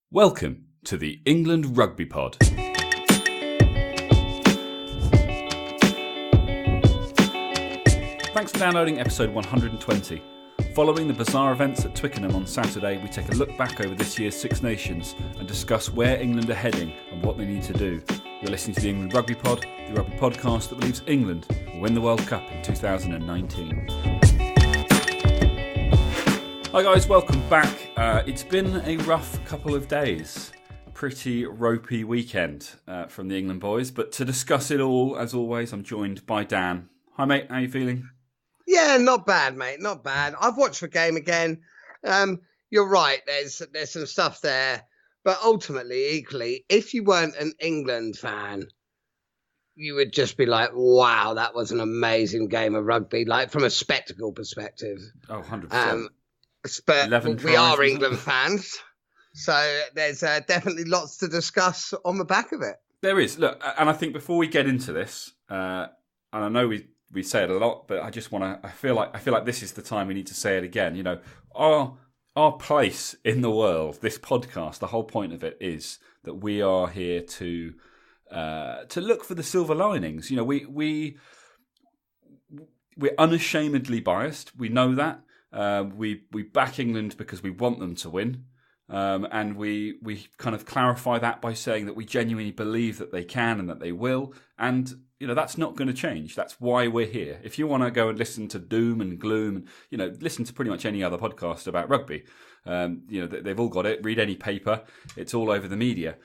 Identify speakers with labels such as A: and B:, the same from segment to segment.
A: Welcome to the England Rugby Pod. Thanks for downloading episode 120. Following the bizarre events at Twickenham on Saturday, we take a look back over this year's Six Nations and discuss where England are heading and what they need to do. You're listening to the England Rugby Pod, the rugby podcast that believes England will win the World Cup in 2019. Hi guys, welcome back. It's been a rough couple of days. Pretty ropey weekend from the England boys. But to discuss it all, as always, I'm joined by Dan. Hi mate, how you feeling?
B: Yeah, not bad, mate. Not bad. I've watched the game again. You're right. There's some stuff there, but ultimately, equally, if you weren't an England fan, you would just be like, "Wow, that was an amazing game of rugby." Like from a spectacle perspective.
A: Oh, 100%.
B: But we are England fans, so there's definitely lots to discuss on the back of it.
A: There is. Look, and I think before we get into this, and I know we say it a lot, but I just want to. I feel like this is the time we need to say it again. You know, our place in the world. This podcast, the whole point of it is that we are here to look for the silver linings. You know, we're unashamedly biased. We know that. We back England because we want them to win, and we kind of clarify that by saying that we genuinely believe that they can and that they will, and you know that's not going to change. That's why we're here. If you want to go and listen to doom and gloom, and you know listen to pretty much any other podcast about rugby, you know they've all got it. Read any paper; it's all over the media.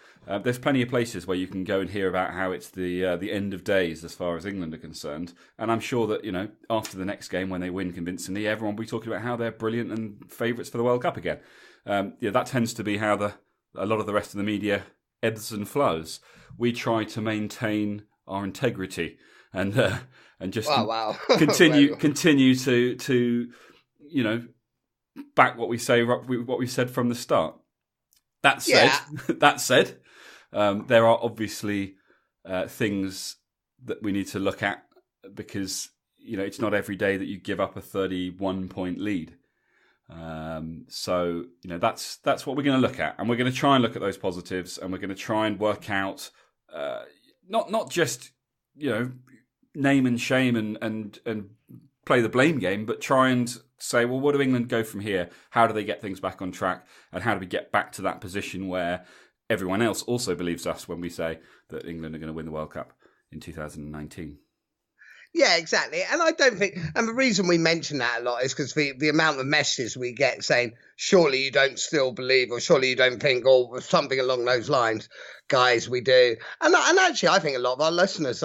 A: There's plenty of places where you can go and hear about how it's the end of days as far as England are concerned. And I'm sure that you know after the next game when they win convincingly, everyone will be talking about how they're brilliant and favourites for the World Cup again. Yeah, that tends to be how a lot of the rest of the media ebbs and flows. We try to maintain our integrity and just continue to you know back what we say, what we said from the start. That said, there are obviously things that we need to look at because you know it's not every day that you give up a 31-point lead. So you know that's what we're going to look at, and we're going to try and look at those positives, and we're going to try and work out not just you know name and shame and play the blame game, but try and say, well, where do England go from here? How do they get things back on track? And how do we get back to that position where everyone else also believes us when we say that England are going to win the World Cup in 2019?
B: Yeah, exactly. And I don't think, and the reason we mention that a lot is because the amount of messages we get saying, surely you don't still believe, or surely you don't think, or something along those lines. Guys, we do. And actually, I think a lot of our listeners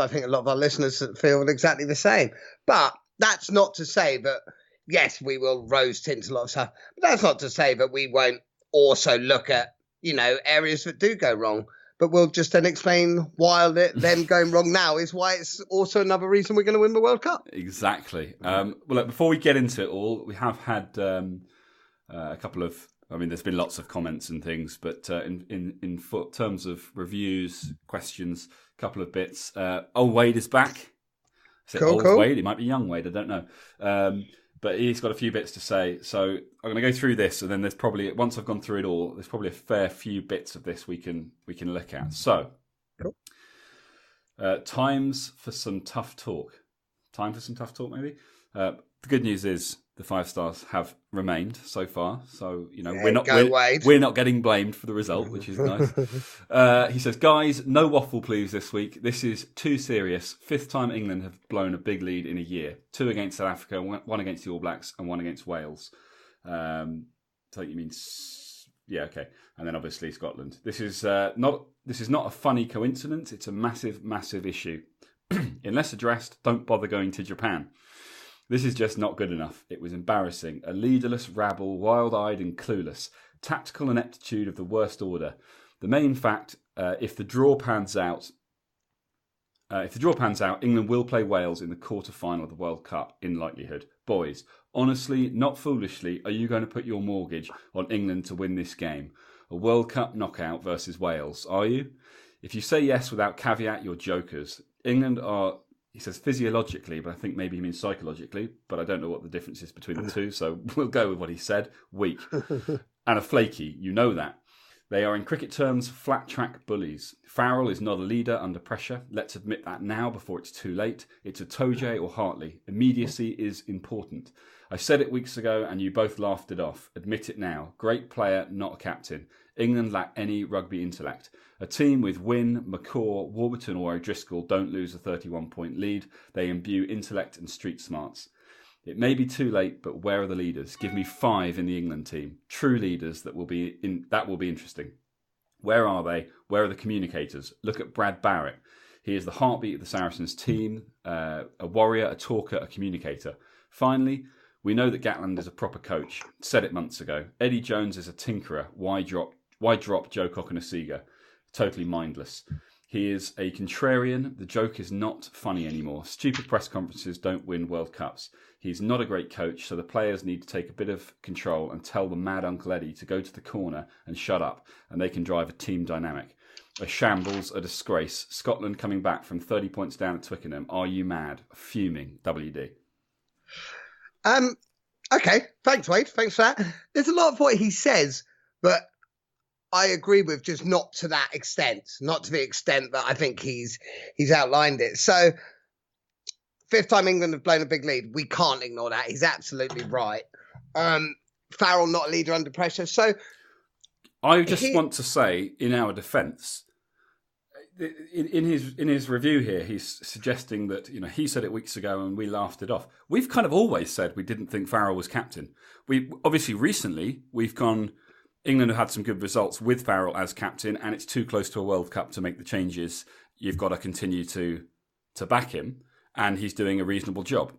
B: feel exactly the same. But that's not to say that, yes, we will rose tint a lot of stuff. But that's not to say that we won't also look at, you know, areas that do go wrong. But we'll just then explain why them going wrong now is why it's also another reason we're going to win the World Cup. Exactly.
A: Well, look, before we get into it all, we have had a couple of, I mean, there's been lots of comments and things, but in terms of reviews, questions, a couple of bits. Old Wade is back. Cool. Wade, it might be young Wade, I don't know. But he's got a few bits to say. So I'm going to go through this, and then there's probably, once I've gone through it all, there's probably a fair few bits of this we can look at. So,
B: cool.
A: Times for some tough talk. Time for some tough talk, maybe? The good news is the 5 stars have remained so far. So, you know, we're not getting blamed for the result, which is nice. He says, guys, no waffle please this week. This is too serious. 5th time England have blown a big lead in a year. 2 against South Africa, 1 against the All Blacks, and 1 against Wales. So you mean, yeah, okay. And then obviously Scotland. This is not a funny coincidence. It's a massive, massive issue. Unless addressed, don't bother going to Japan. This is just not good enough. It was embarrassing. A leaderless rabble, wild-eyed and clueless. Tactical ineptitude of the worst order. The main fact, if the draw pans out, England will play Wales in the quarter-final of the World Cup, in likelihood. Boys, honestly, not foolishly, are you going to put your mortgage on England to win this game? A World Cup knockout versus Wales, are you? If you say yes without caveat, you're jokers. England are... He says physiologically, but I think maybe he means psychologically, but I don't know what the difference is between the two, so we'll go with what he said. Weak. And a flaky, you know that. They are, in cricket terms, flat-track bullies. Farrell is not a leader under pressure. Let's admit that now before it's too late. It's a Toje or Hartley. Immediacy is important. I said it weeks ago and you both laughed it off. Admit it now. Great player, not a captain. England lack any rugby intellect. A team with Wynne, McCaw, Warburton or O'Driscoll don't lose a 31-point lead. They imbue intellect and street smarts. It may be too late, but where are the leaders? Give me 5 in the England team. True leaders that will be interesting. Where are they? Where are the communicators? Look at Brad Barrett. He is the heartbeat of the Saracens team, a warrior, a talker, a communicator. Finally, we know that Gatland is a proper coach. Said it months ago. Eddie Jones is a tinkerer. Why drop Joe Cokanasiga? Totally mindless. He is a contrarian. The joke is not funny anymore. Stupid press conferences don't win World Cups. He's not a great coach, so the players need to take a bit of control and tell the mad Uncle Eddie to go to the corner and shut up, and they can drive a team dynamic. A shambles, a disgrace. Scotland coming back from 30 points down at Twickenham. Are you mad? Fuming. WD.
B: Okay, thanks, Wade. Thanks for that. There's a lot of what he says, but I agree with, just not to that extent, not to the extent that I think he's outlined it. So, 5th time England have blown a big lead. We can't ignore that. He's absolutely right. Farrell not a leader under pressure. So,
A: I just want to say, in our defence, in his review here, he's suggesting that, you know, he said it weeks ago and we laughed it off. We've kind of always said we didn't think Farrell was captain. We obviously recently we've gone. England have had some good results with Farrell as captain, and it's too close to a World Cup to make the changes. You've got to continue to back him, and he's doing a reasonable job.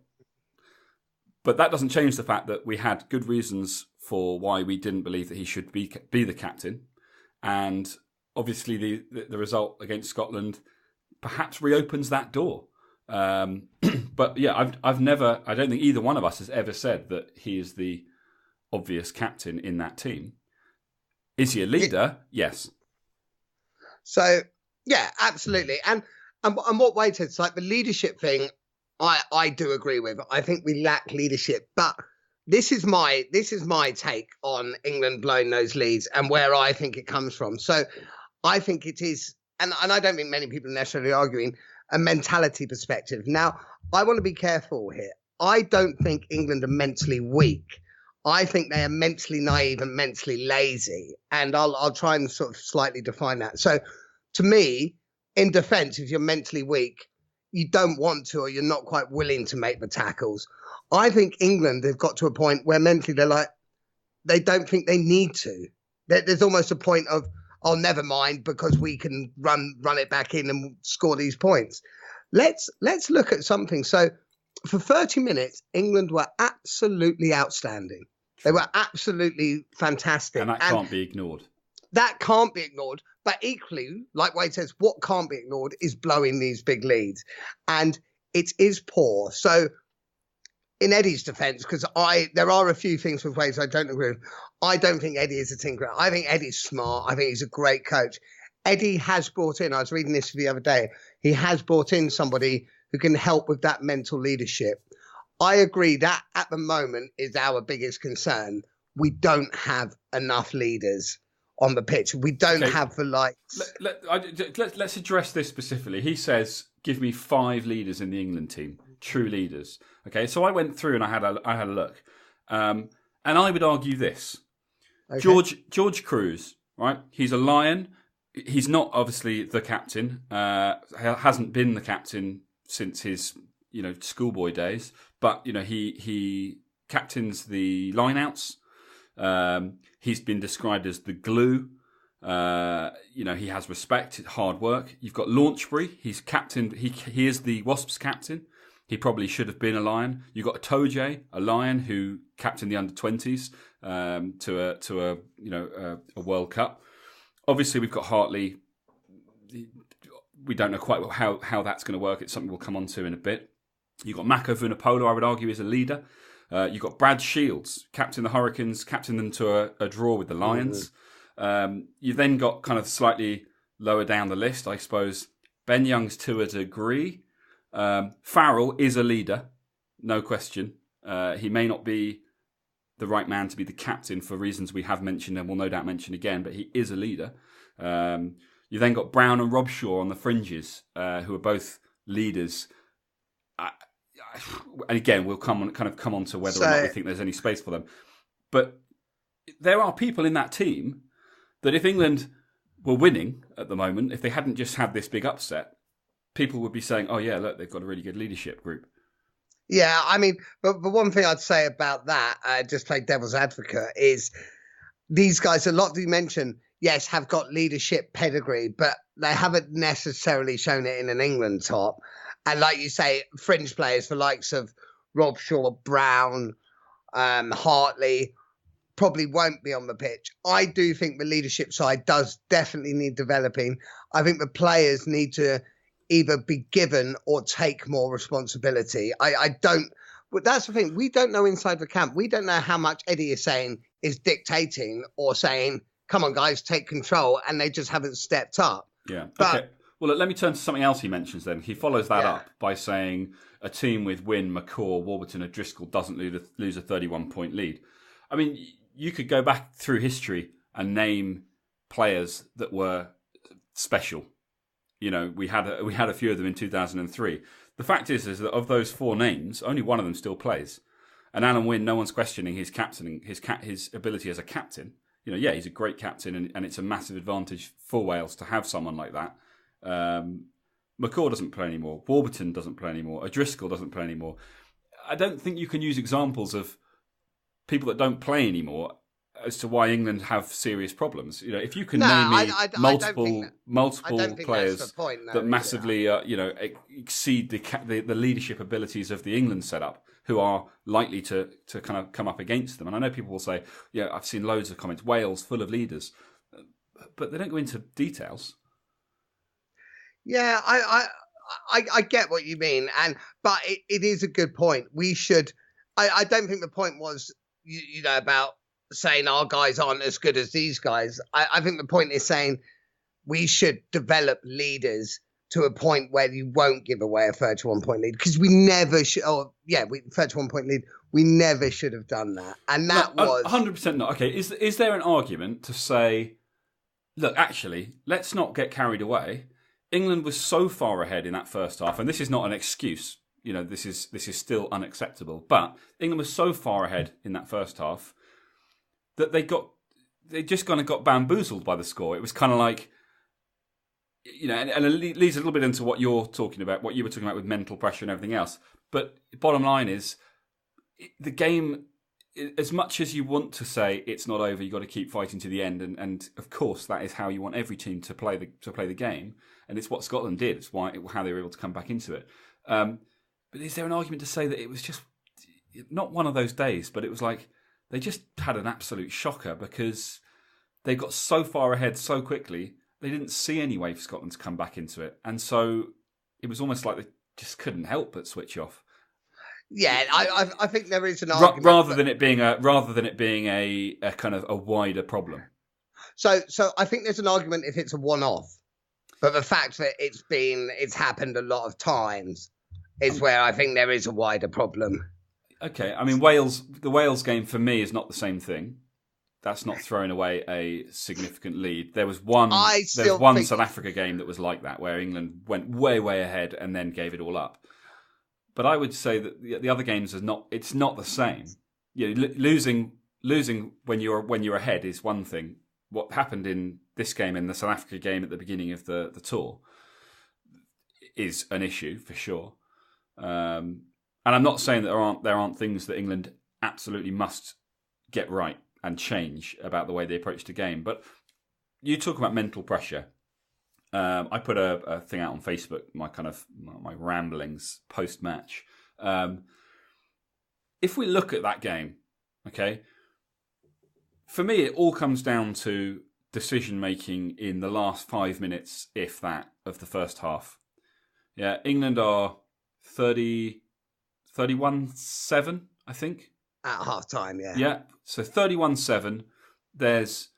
A: But that doesn't change the fact that we had good reasons for why we didn't believe that he should be the captain, and obviously the result against Scotland perhaps reopens that door. But yeah, I don't think either one of us has ever said that he is the obvious captain in that team. Is he a leader? Yes.
B: So, yeah, absolutely. And what Wade said, it's like the leadership thing, I do agree with. I think we lack leadership. But this is my take on England blowing those leads and where I think it comes from. So I think it is, and I don't think many people are necessarily arguing, a mentality perspective. Now, I want to be careful here. I don't think England are mentally weak. I think they are mentally naive and mentally lazy. And I'll try and sort of slightly define that. So to me, in defence, if you're mentally weak, you don't want to, or you're not quite willing to make the tackles. I think England have got to a point where mentally they're like, they don't think they need to. There's almost a point of, oh, never mind, because we can run it back in and score these points. Let's look at something. So for 30 minutes, England were absolutely outstanding. They were absolutely fantastic.
A: And that can't be ignored.
B: That can't be ignored. But equally, like Wade says, what can't be ignored is blowing these big leads. And it is poor. So in Eddie's defence, because there are a few things with Wade I don't agree with. I don't think Eddie is a tinkerer. I think Eddie's smart. I think he's a great coach. Eddie has brought in, I was reading this the other day, he has brought in somebody who can help with that mental leadership. I agree that at the moment is our biggest concern. We don't have enough leaders on the pitch. We don't have the likes.
A: Let's address this specifically. He says, give me 5 leaders in the England team, true leaders. Okay, so I went through and I had a look. And I would argue this. Okay. George Cruz, right? He's a Lion. He's not obviously the captain. Hasn't been the captain since his schoolboy days. But he captains the lineouts. He's been described as the glue. He has respect, hard work. You've got Launchbury. He's captained. He is the Wasps captain. He probably should have been a Lion. You've got Toje, a Lion who captained the under-20s to a World Cup. Obviously, we've got Hartley. We don't know quite how that's going to work. It's something we'll come on to in a bit. You've got Mako Vunipola, I would argue, is a leader. You've got Brad Shields, captain the Hurricanes, captain them to a draw with the Lions. You've then got kind of slightly lower down the list, I suppose, Ben Young's to a degree. Farrell is a leader, no question. He may not be the right man to be the captain for reasons we have mentioned and will no doubt mention again, but he is a leader. You then got Brown and Robshaw on the fringes, who are both leaders. And again, we'll come on to whether or not we think there's any space for them. But there are people in that team that if England were winning at the moment, if they hadn't just had this big upset, people would be saying, oh yeah, look, they've got a really good leadership group.
B: Yeah, I mean, but one thing I'd say about that, just play devil's advocate, is these guys, a lot of you mentioned, yes, have got leadership pedigree, but they haven't necessarily shown it in an England top. And like you say, fringe players, the likes of Robshaw, Brown, Hartley, probably won't be on the pitch. I do think the leadership side does definitely need developing. I think the players need to either be given or take more responsibility. I don't, but that's the thing. We don't know inside the camp. We don't know how much Eddie is saying is dictating or saying, come on, guys, take control. And they just haven't stepped up.
A: Yeah. But, okay. Well, let me turn to something else he mentions then. He follows that up by saying a team with Wynne, McCaw, Warburton and Driscoll doesn't lose a 31-point lead. I mean, you could go back through history and name players that were special. You know, we had a few of them in 2003. The fact is that of those four names, only one of them still plays. And Alan Wynne, no one's questioning his captaining, his ability as a captain. You know, yeah, he's a great captain, and it's a massive advantage for Wales to have someone like that. McCaw doesn't play anymore. Warburton doesn't play anymore. O'Driscoll doesn't play anymore. I don't think you can use examples of people that don't play anymore as to why England have serious problems. You know, if you can name me multiple players that massively, exceed the leadership abilities of the England setup, who are likely to kind of come up against them. And I know people will say, yeah, I've seen loads of comments, Wales full of leaders, but they don't go into details.
B: Yeah, I get what you mean, but it is a good point. We should. I don't think the point was about saying our guys aren't as good as these guys. I think the point is saying we should develop leaders to a point where you won't give away a 31-point lead, because we never should. 31-point lead. We never should have done that, and that was
A: 100% not. Okay, is there an argument to say, look, actually, let's not get carried away. England was so far ahead in that first half, and this is not an excuse. You know, this is still unacceptable. But England was so far ahead in that first half that they just kind of got bamboozled by the score. It was kind of like, you know, and it leads a little bit into what you're talking about, what you were talking about with mental pressure and everything else. But bottom line is, the game, as much as you want to say it's not over, you've got to keep fighting to the end, and of course that is how you want every team to play the game, and it's what Scotland did. It's how they were able to come back into it. But is there an argument to say that it was just not one of those days, but it was like they just had an absolute shocker because they got so far ahead so quickly, they didn't see any way for Scotland to come back into it, and so it was almost like they just couldn't help but switch off.
B: Yeah, I think there is an argument
A: rather than it being a kind of a wider problem.
B: So I think there's an argument if it's a one-off, but the fact that it's happened a lot of times is where I think there is a wider problem.
A: Okay, I mean the Wales game for me is not the same thing. That's not throwing away a significant lead. There was one South Africa game that was like that, where England went way ahead and then gave it all up. But I would say that the other games it's not the same. You know, losing when you're ahead is one thing. What happened in this game, in the South Africa game at the beginning of the tour, is an issue for sure. And I'm not saying that there aren't things that England absolutely must get right and change about the way they approach the game. But you talk about mental pressure. I put a thing out on Facebook, my ramblings post-match. If we look at that game, okay, for me it all comes down to decision-making in the last 5 minutes, if that, of the first half. Yeah, England are 31-7, I think.
B: At half-time, yeah.
A: Yeah, so 31-7, there's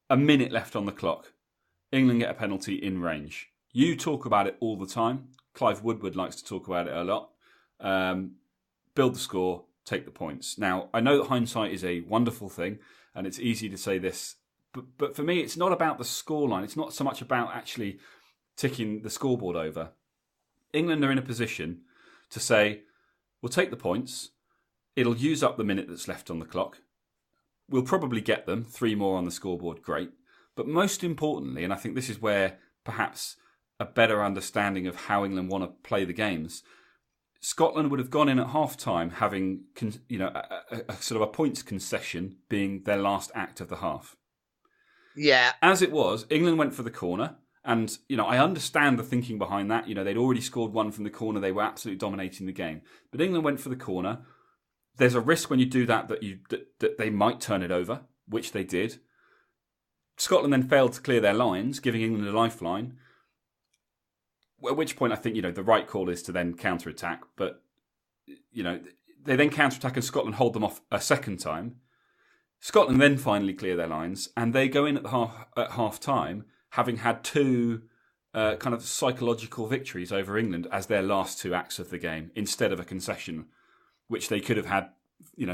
A: a minute left on the clock. England get a penalty in range. You talk about it all the time. Clive Woodward likes to talk about it a lot. Build the score, take the points. Now, I know that hindsight is a wonderful thing, and it's easy to say this, but for me, it's not about the scoreline. It's not so much about actually ticking the scoreboard over. England are in a position to say, we'll take the points. It'll use up the minute that's left on the clock. We'll probably get them, 3 more on the scoreboard, great. But most importantly, and I think this is where perhaps a better understanding of how England want to play the games, Scotland would have gone in at half-time having a sort of a points concession being their last act of the half.
B: Yeah.
A: As it was, England went for the corner. And, I understand the thinking behind that. They'd already scored 1 from the corner. They were absolutely dominating the game. But England went for the corner. There's a risk when you do that that they might turn it over, which they did. Scotland then failed to clear their lines, giving England a lifeline. At which point I think, the right call is to then counter-attack. But, they then counter-attack and Scotland hold them off a second time. Scotland then finally clear their lines. And they go in at half-time, having had 2 kind of psychological victories over England as their last 2 acts of the game, instead of a concession, which they could have had,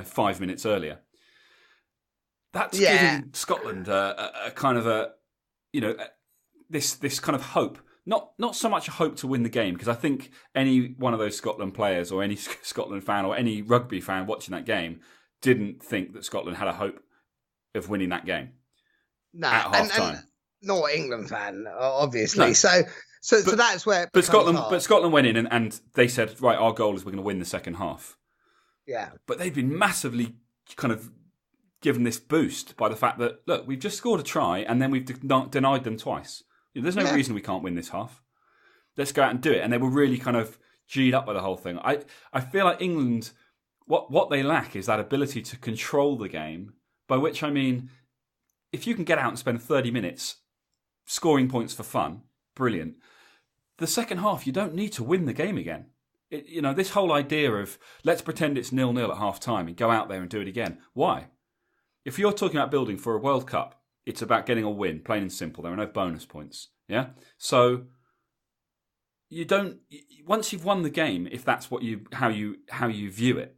A: 5 minutes earlier. That's giving Scotland a kind of this kind of hope. Not so much a hope to win the game, because I think any one of those Scotland players or any Scotland fan or any rugby fan watching that game didn't think that Scotland had a hope of winning that game at half-time.
B: Not England fan, obviously.
A: No.
B: So that's where.
A: But Scotland went in and they said, right, our goal is we're going to win the second half.
B: Yeah.
A: But they've been massively kind of given this boost by the fact that, look, we've just scored a try and then we've denied them twice. There's no reason we can't win this half. Let's go out and do it. And they were really kind of G'd up by the whole thing. I feel like England, what they lack is that ability to control the game, by which I mean, if you can get out and spend 30 minutes scoring points for fun, brilliant. The second half, you don't need to win the game again. This whole idea of let's pretend it's 0-0 at half-time and go out there and do it again. Why? If you're talking about building for a World Cup, it's about getting a win, plain and simple. There are no bonus points. Yeah? So once you've won the game, if that's how you view it,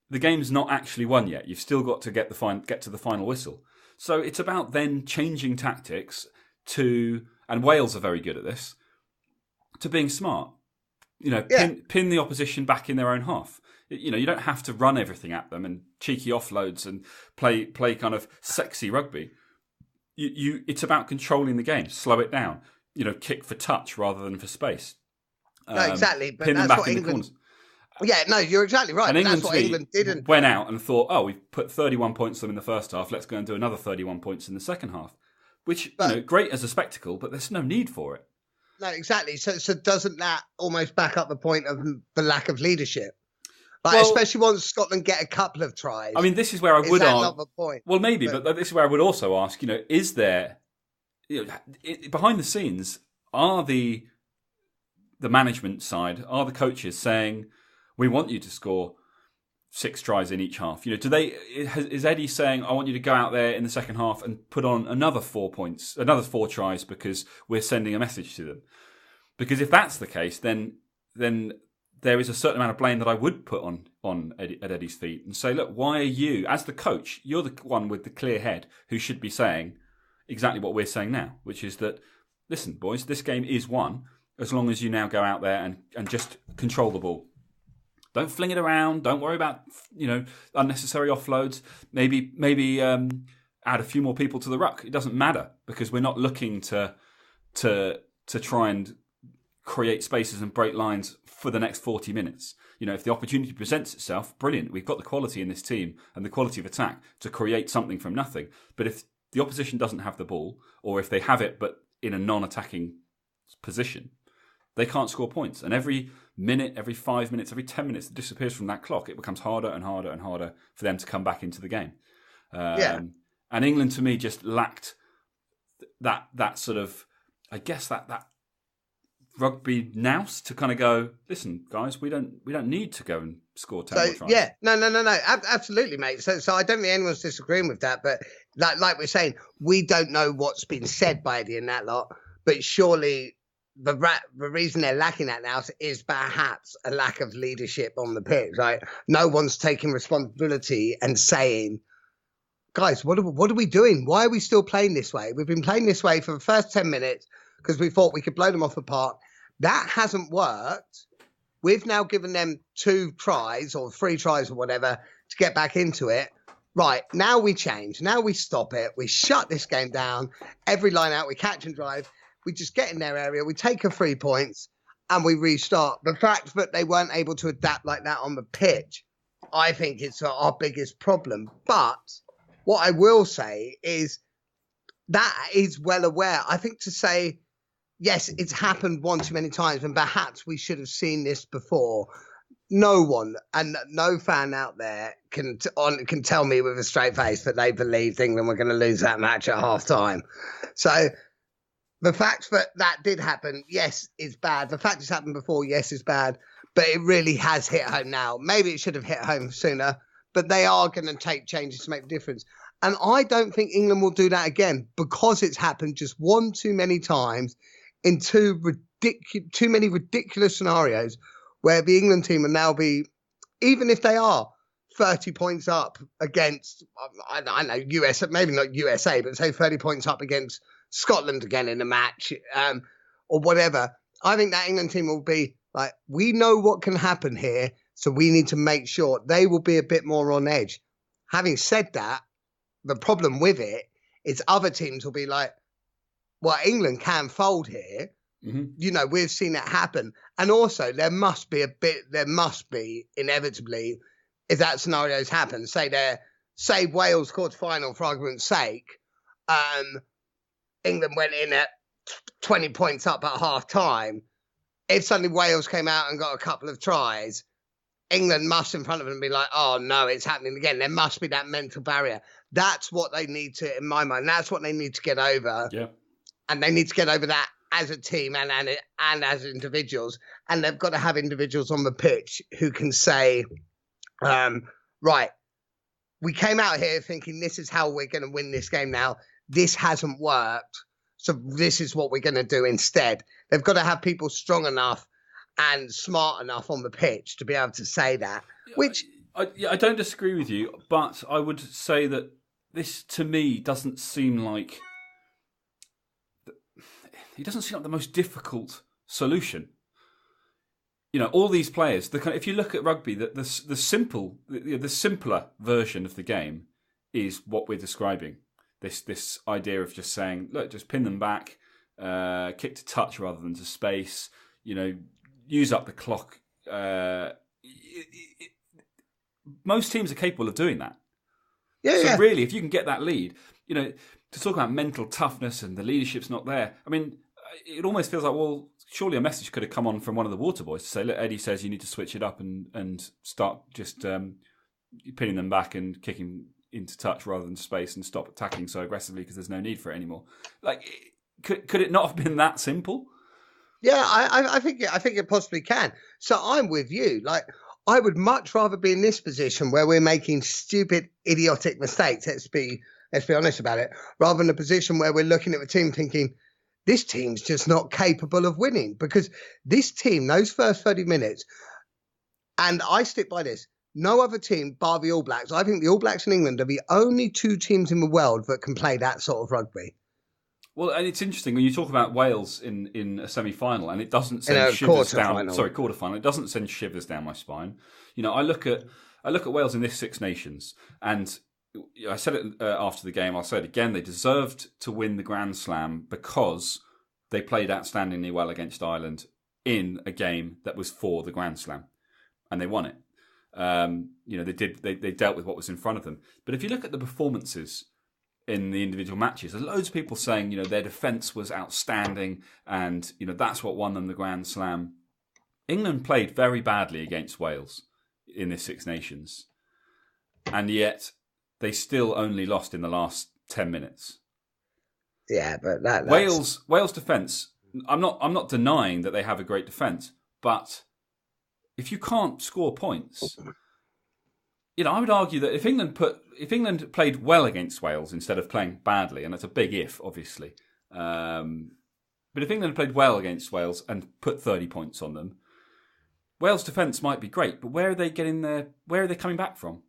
A: the game's not actually won yet. You've still got to get to the final whistle. So it's about then changing tactics and Wales are very good at this, to being smart. Pin the opposition back in their own half. You don't have to run everything at them and cheeky offloads and play kind of sexy rugby. It's about controlling the game, slow it down. Kick for touch rather than for space.
B: No, exactly. But
A: pin
B: that's
A: them back
B: what
A: in the
B: England.
A: corners.
B: Yeah, no, you're exactly right.
A: And
B: That's what England didn't.
A: Went out and thought, we've put 31 points on them in the first half. Let's go and do another 31 points in the second half. Which, great as a spectacle, but there's no need for it.
B: No, exactly. So doesn't that almost back up the point of the lack of leadership? Especially once Scotland get a couple of tries.
A: I mean, this is where I would ask.
B: Not the point?
A: Well, maybe, but this is where I would also ask. Is there behind the scenes, are the management side, are the coaches saying, we want you to score 6 tries in each half? Is Eddie saying, I want you to go out there in the second half and put on another 4 points, another 4 tries because we're sending a message to them? Because if that's the case, then there is a certain amount of blame that I would put on Eddie, at Eddie's feet and say, look, why are you, as the coach, you're the one with the clear head who should be saying exactly what we're saying now, which is that, listen, boys, this game is won as long as you now go out there and just control the ball. Don't fling it around. Don't worry about unnecessary offloads. Maybe add a few more people to the ruck. It doesn't matter because we're not looking to try and create spaces and break lines for the next 40 minutes. If the opportunity presents itself, brilliant. We've got the quality in this team and the quality of attack to create something from nothing. But if the opposition doesn't have the ball, or if they have it but in a non-attacking position, they can't score points. And every minute, every 5 minutes, every 10 minutes that disappears from that clock, it becomes harder and harder and harder for them to come back into the game. And England, to me, just lacked that sort of, I guess, that rugby nous to kind of go, listen, guys, we don't need to go and score 10 more tries.
B: Yeah, no, absolutely, mate. So I don't think anyone's disagreeing with that, but like we're saying, we don't know what's been said by Eddie and that lot, but surely the reason they're lacking that now is perhaps a lack of leadership on the pitch. Right? No one's taking responsibility and saying, guys, what are we doing? Why are we still playing this way? We've been playing this way for the first 10 minutes because we thought we could blow them off the park. That hasn't worked. We've now given them 2 tries or 3 tries or whatever to get back into it. Right, now we change. Now we stop it. We shut this game down. Every line out, we catch and drive. We just get in their area. We take a 3 points and we restart. The fact that they weren't able to adapt like that on the pitch, I think it's our biggest problem. But what I will say is that is well aware. I think to say, yes, it's happened one too many times and perhaps we should have seen this before. No one and no fan out there can tell me with a straight face that they believed England were going to lose that match at half time. So the fact that did happen, yes, is bad. The fact it's happened before, yes, is bad. But it really has hit home now. Maybe it should have hit home sooner, but they are going to take changes to make a difference. And I don't think England will do that again because it's happened just one too many times in too many ridiculous scenarios where the England team will now be, even if they are 30 points up against, I know, USA, maybe not USA, but say 30 points up against Scotland again in a match or whatever. I think that England team will be like, we know what can happen here, so we need to make sure they will be a bit more on edge. Having said that, the problem with it is other teams will be like, well, England can fold here. Mm-hmm. You know, we've seen it happen. And also there must be inevitably, if that scenario's happened, say Wales quarter-final for argument's sake, England went in at 20 points up at half time. If suddenly Wales came out and got a couple of tries, England must in front of them be like, oh no, it's happening again. There must be that mental barrier. That's what they need to, in my mind, that's what they need to get over.
A: Yeah. And
B: they need to get over that as a team and as individuals. And they've got to have individuals on the pitch who can say, right, we came out here thinking this is how we're going to win this game now. This hasn't worked. So this is what we're going to do instead. They've got to have people strong enough and smart enough on the pitch to be able to say that. Which
A: I don't disagree with you, but I would say that this, to me, doesn't seem like the most difficult solution. You know, all these players. If you look at rugby, the simpler version of the game is what we're describing. This idea of just saying, look, just pin them back, kick to touch rather than to space. You know, use up the clock. Most teams are capable of doing that. So really, if you can get that lead, you know, to talk about mental toughness and the leadership's not there. I mean, it almost feels like, well, surely a message could have come on from one of the water boys to say, look, Eddie says you need to switch it up and start just pinning them back and kicking into touch rather than space and stop attacking so aggressively because there's no need for it anymore. Like, could it not have been that simple?
B: Yeah, I think it possibly can. So I'm with you. Like, I would much rather be in this position where we're making stupid, idiotic mistakes. Let's be honest about it, rather than a position where we're looking at the team thinking, this team's just not capable of winning. Because this team, those first 30 minutes, and I stick by this, no other team bar the All Blacks. I think the All Blacks and England are the only 2 teams in the world that can play that sort of rugby.
A: Well, and it's interesting when you talk about Wales in a semi-final, and it doesn't send shivers down. Sorry, quarter-final. It doesn't send shivers down my spine. You know, I look at Wales in this Six Nations, and I said it after the game. I'll say it again. They deserved to win the Grand Slam because they played outstandingly well against Ireland in a game that was for the Grand Slam, and they won it. You know, they did. They dealt with what was in front of them. But if you look at the performances in the individual matches, there's loads of people saying, you know, their defence was outstanding and, you know, that's what won them the Grand Slam. England played very badly against Wales in this Six Nations, and yet they still only lost in the last 10 minutes.
B: Yeah, but that's...
A: Wales defence, I'm not denying that they have a great defence, but if you can't score points, you know, I would argue that if England played well against Wales instead of playing badly, and that's a big if, obviously, but But if England played well against Wales and put 30 points on them, Wales' defence might be great, but where are they getting their? Where are they coming back from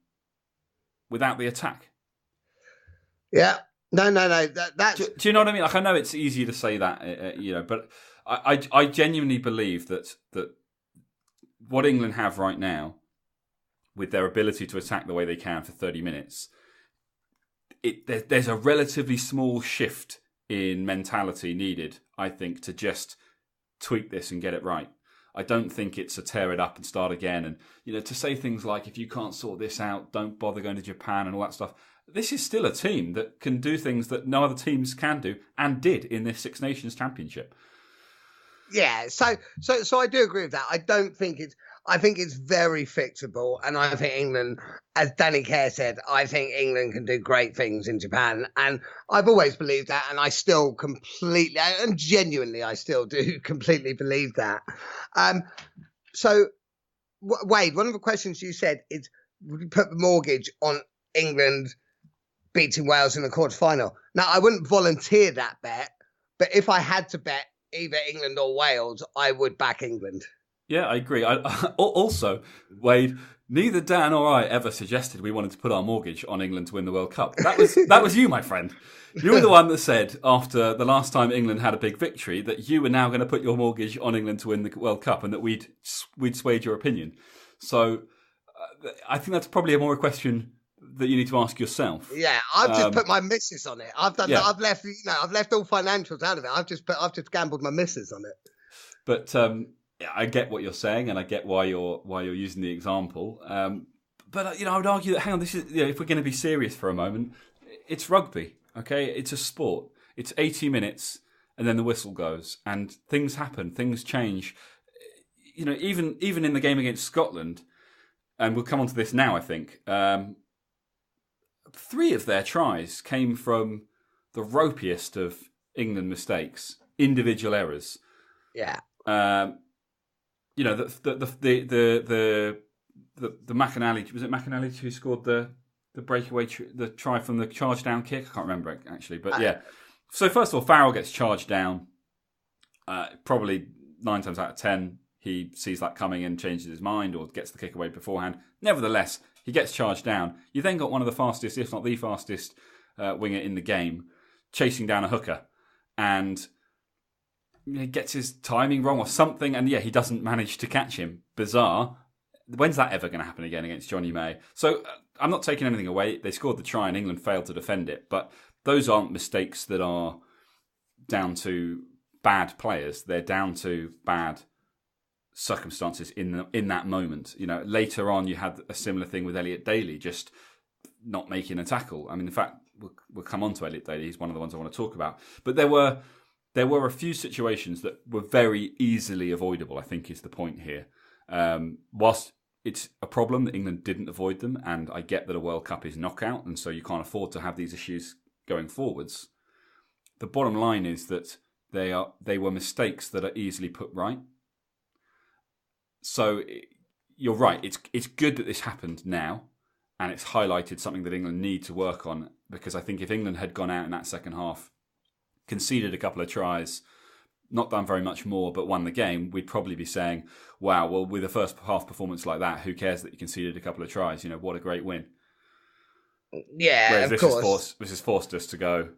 A: without the attack?
B: Yeah, no. That's.
A: Do you know what I mean? Like, I know it's easy to say that, but I genuinely believe that what England have right now, with their ability to attack the way they can for 30 minutes, there's a relatively small shift in mentality needed, I think, to just tweak this and get it right. I don't think it's a tear it up and start again. And, to say things like, if you can't sort this out, don't bother going to Japan and all that stuff. This is still a team that can do things that no other teams can do and did in this Six Nations Championship.
B: Yeah, so I do agree with that. I think it's very fixable, and I think England, as Danny Kerr said, I think England can do great things in Japan, and I've always believed that, and I still completely and genuinely, I still do completely believe that. So, Wade, one of the questions you said is, would you put the mortgage on England beating Wales in the quarterfinal? Now, I wouldn't volunteer that bet, but if I had to bet either England or Wales, I would back England.
A: Yeah, I agree. Also, Wade, neither Dan or I ever suggested we wanted to put our mortgage on England to win the World Cup. That was you, my friend. You were the one that said after the last time England had a big victory that you were now going to put your mortgage on England to win the World Cup, and that we'd swayed your opinion. So I think that's probably a more a question that you need to ask yourself.
B: Yeah, I've just put my missus on it. I've left all financials out of it. I've just gambled my missus on it.
A: But I get what you're saying, and I get why you're using the example. But I would argue that, hang on, this is, if we're going to be serious for a moment, it's rugby. Okay, it's a sport. It's 80 minutes, and then the whistle goes, and things happen, things change. Even in the game against Scotland, and we'll come on to this now, I think. 3 of their tries came from the ropiest of England mistakes, individual errors.
B: Yeah.
A: The McAnally, was it McAnally who scored the breakaway, the try from the charge down kick? I can't remember actually, but yeah. So first of all, Farrell gets charged down. Probably 9 times out of 10, he sees that coming and changes his mind or gets the kick away beforehand. Nevertheless, he gets charged down. You then got one of the fastest, if not the fastest, winger in the game, chasing down a hooker, and he gets his timing wrong or something, and he doesn't manage to catch him. Bizarre. When's that ever going to happen again against Johnny May? So I'm not taking anything away. They scored the try and England failed to defend it, but those aren't mistakes that are down to bad players. They're down to bad circumstances in that moment. Later on you had a similar thing with Elliot Daly, just not making a tackle. I mean, in fact, we'll come on to Elliot Daly. He's one of the ones I want to talk about. But there were a few situations that were very easily avoidable, I think is the point here. Whilst it's a problem that England didn't avoid them, and I get that a World Cup is knockout, and so you can't afford to have these issues going forwards. The bottom line is that they were mistakes that are easily put right. So you're right. It's good that this happened now, and it's highlighted something that England need to work on, because I think if England had gone out in that second half, conceded a couple of tries, not done very much more, but won the game, we'd probably be saying, wow, well, with a first half performance like that, who cares that you conceded a couple of tries? What a great win.
B: Yeah,
A: whereas
B: of
A: course. This has forced us to go,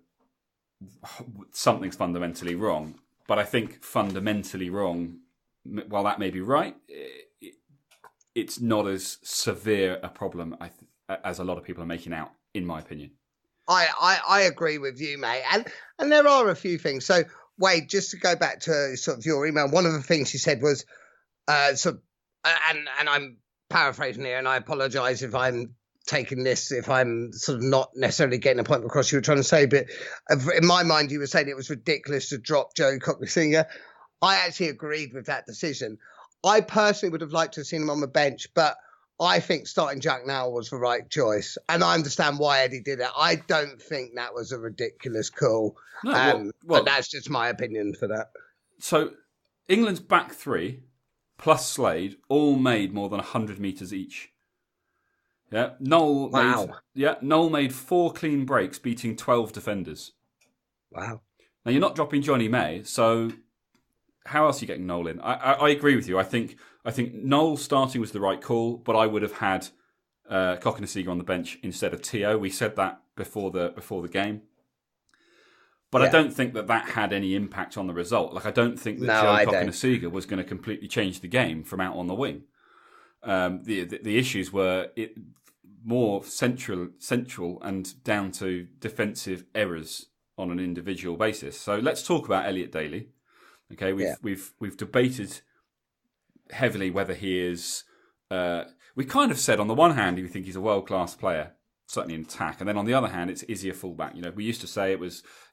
A: something's fundamentally wrong. But I think fundamentally wrong, while that may be right, it's not as severe a problem as a lot of people are making out, in my opinion.
B: I agree with you, mate. And there are a few things. So, Wade, just to go back to sort of your email, one of the things you said was, and I'm paraphrasing here, and I apologise if I'm taking this, if I'm sort of not necessarily getting a point across you were trying to say, but in my mind, you were saying it was ridiculous to drop Joe Cockney Senior. I actually agreed with that decision. I personally would have liked to have seen him on the bench, but I think starting Jack now was the right choice. And I understand why Eddie did it. I don't think that was a ridiculous call. No, but that's just my opinion for that.
A: So England's back 3 plus Slade all made more than 100 metres each. Yeah, Noel made 4 clean breaks, beating 12 defenders.
B: Wow.
A: Now, you're not dropping Johnny May, so how else are you getting Noel in? I agree with you. I think Noel starting was the right call, but I would have had Cokanasiga on the bench instead of Tio. We said that before the game. But I don't think that had any impact on the result. Like, I don't think that Joe Cokanasiga was going to completely change the game from out on the wing. The issues were more central and down to defensive errors on an individual basis. So let's talk about Elliot Daly. Okay, we've debated heavily whether he is. We kind of said on the one hand we think he's a world-class player, certainly in attack, and then on the other hand, is he a fullback? You know, we used to say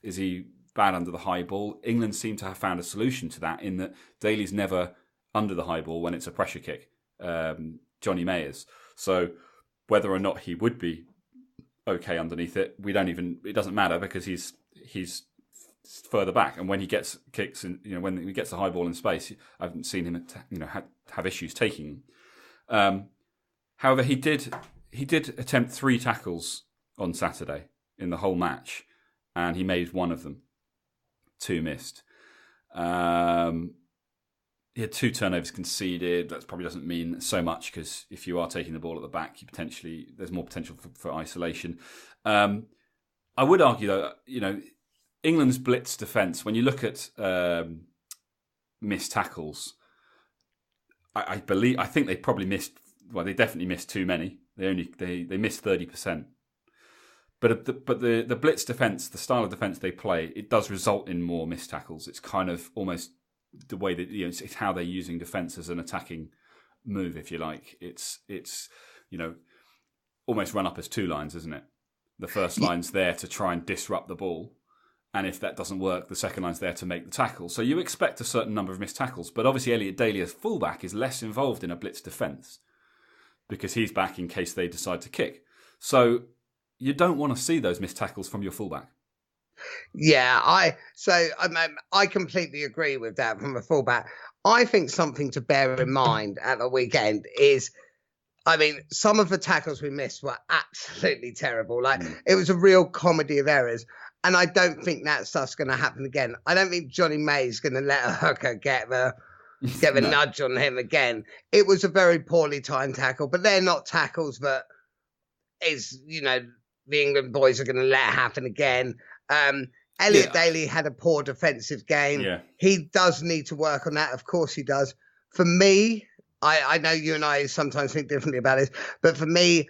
A: is he bad under the high ball? England seem to have found a solution to that in that Daly's never under the high ball when it's a pressure kick. Johnny May is. So whether or not he would be okay underneath it, it doesn't matter because he's further back, and when he gets kicks and when he gets the high ball in space, I haven't seen him have issues taking them. However, he did attempt 3 tackles on Saturday in the whole match, and he made one of them. 2 missed. He had 2 turnovers conceded. That probably doesn't mean so much because if you are taking the ball at the back, there's more potential for isolation. I would argue though, England's blitz defence, when you look at missed tackles, I think they probably missed. Well, they definitely missed too many. They missed 30%. But the blitz defence, the style of defence they play, it does result in more missed tackles. It's kind of almost the way that it's how they're using defence as an attacking move, if you like. It's almost run up as 2 lines, isn't it? The first line's there to try and disrupt the ball. And if that doesn't work, the second line's there to make the tackle. So you expect a certain number of missed tackles. But obviously Elliot Daly as fullback is less involved in a blitz defence because he's back in case they decide to kick. So you don't want to see those missed tackles from your fullback.
B: Yeah, I completely agree with that from a fullback. I think something to bear in mind at the weekend is, some of the tackles we missed were absolutely terrible. It was a real comedy of errors. And I don't think that stuff's going to happen again. I don't think Johnny May's going to let a hooker get the nudge on him again. It was a very poorly timed tackle, but they're not tackles that the England boys are going to let happen again. Elliot Daly had a poor defensive game. Yeah. He does need to work on that. Of course he does. For me, I know you and I sometimes think differently about this, but for me,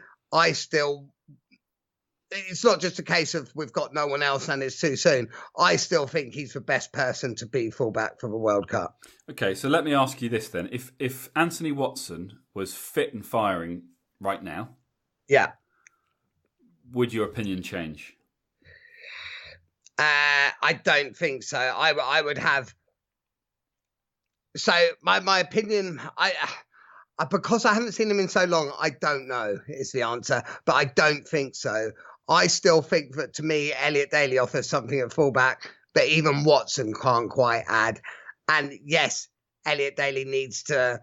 B: it's not just a case of we've got no one else and it's too soon. I still think he's the best person to be fullback for the World Cup. Okay,
A: so let me ask you this then. If Anthony Watson was fit and firing right now, would your opinion change?
B: I don't think so. I would have. So my opinion, because I haven't seen him in so long, I don't know is the answer. But I don't think so. I still think that to me, Elliot Daly offers something at fullback that even Watson can't quite add. And yes, Elliot Daly needs to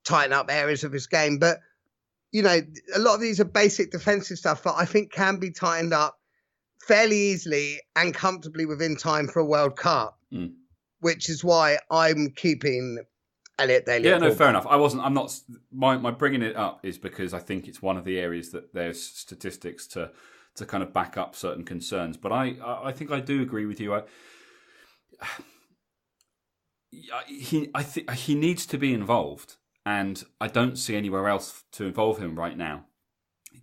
B: tighten up areas of his game, but a lot of these are basic defensive stuff that I think can be tightened up fairly easily and comfortably within time for a World Cup, which is why I'm keeping Elliot Daly.
A: Yeah, no, fair enough. I'm not. My bringing it up is because I think it's one of the areas that there's statistics to kind of back up certain concerns. But I think I do agree with you. I think he needs to be involved. And I don't see anywhere else to involve him right now,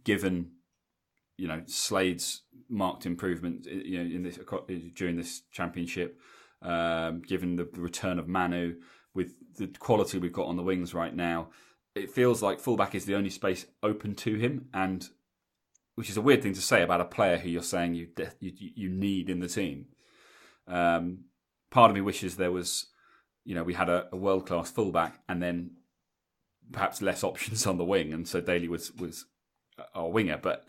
A: given Slade's marked improvement during this championship, given the return of Manu, with the quality we've got on the wings right now. It feels like fullback is the only space open to him, and which is a weird thing to say about a player who you're saying you need in the team. Part of me wishes there was, we had a world class fullback and then perhaps less options on the wing, and so Daly was our winger. But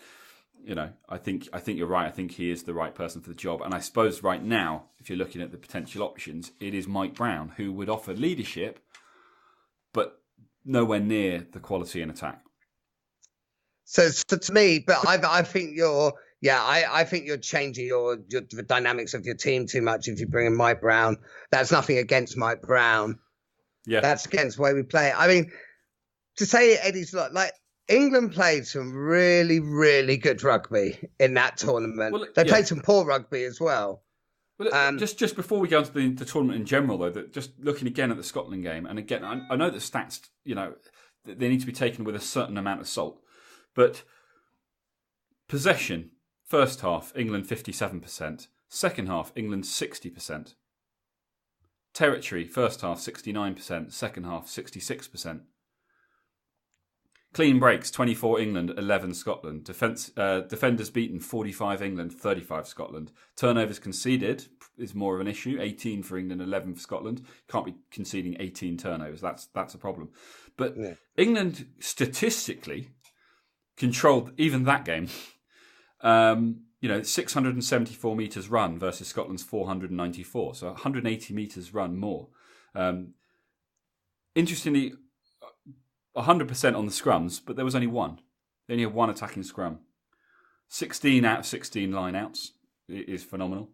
A: I think you're right. I think he is the right person for the job. And I suppose right now, if you're looking at the potential options, it is Mike Brown who would offer leadership, but nowhere near the quality in attack.
B: So to me, but I think you're Yeah, I think you're changing the dynamics of your team too much if you bring in Mike Brown. That's nothing against Mike Brown.
A: Yeah,
B: that's against the way we play. I mean, to say Eddie's like England played some really, really good rugby in that tournament.
A: Well,
B: they played some poor rugby as well.
A: Well, just before we go into the tournament in general, though, that just looking again at the Scotland game, and again, I know that stats, they need to be taken with a certain amount of salt, but possession. First half, England 57%. Second half, England 60%. Territory, first half 69%. Second half 66%. Clean breaks, 24 England, 11 Scotland. Defenders beaten, 45 England, 35 Scotland. Turnovers conceded is more of an issue, 18 for England, 11 for Scotland. Can't be conceding 18 turnovers. That's a problem. But England statistically controlled even that game. 674 metres run versus Scotland's 494. So 180 metres run more. Interestingly, 100% on the scrums, but there was only one. They only had one attacking scrum. 16 out of 16 line-outs is phenomenal.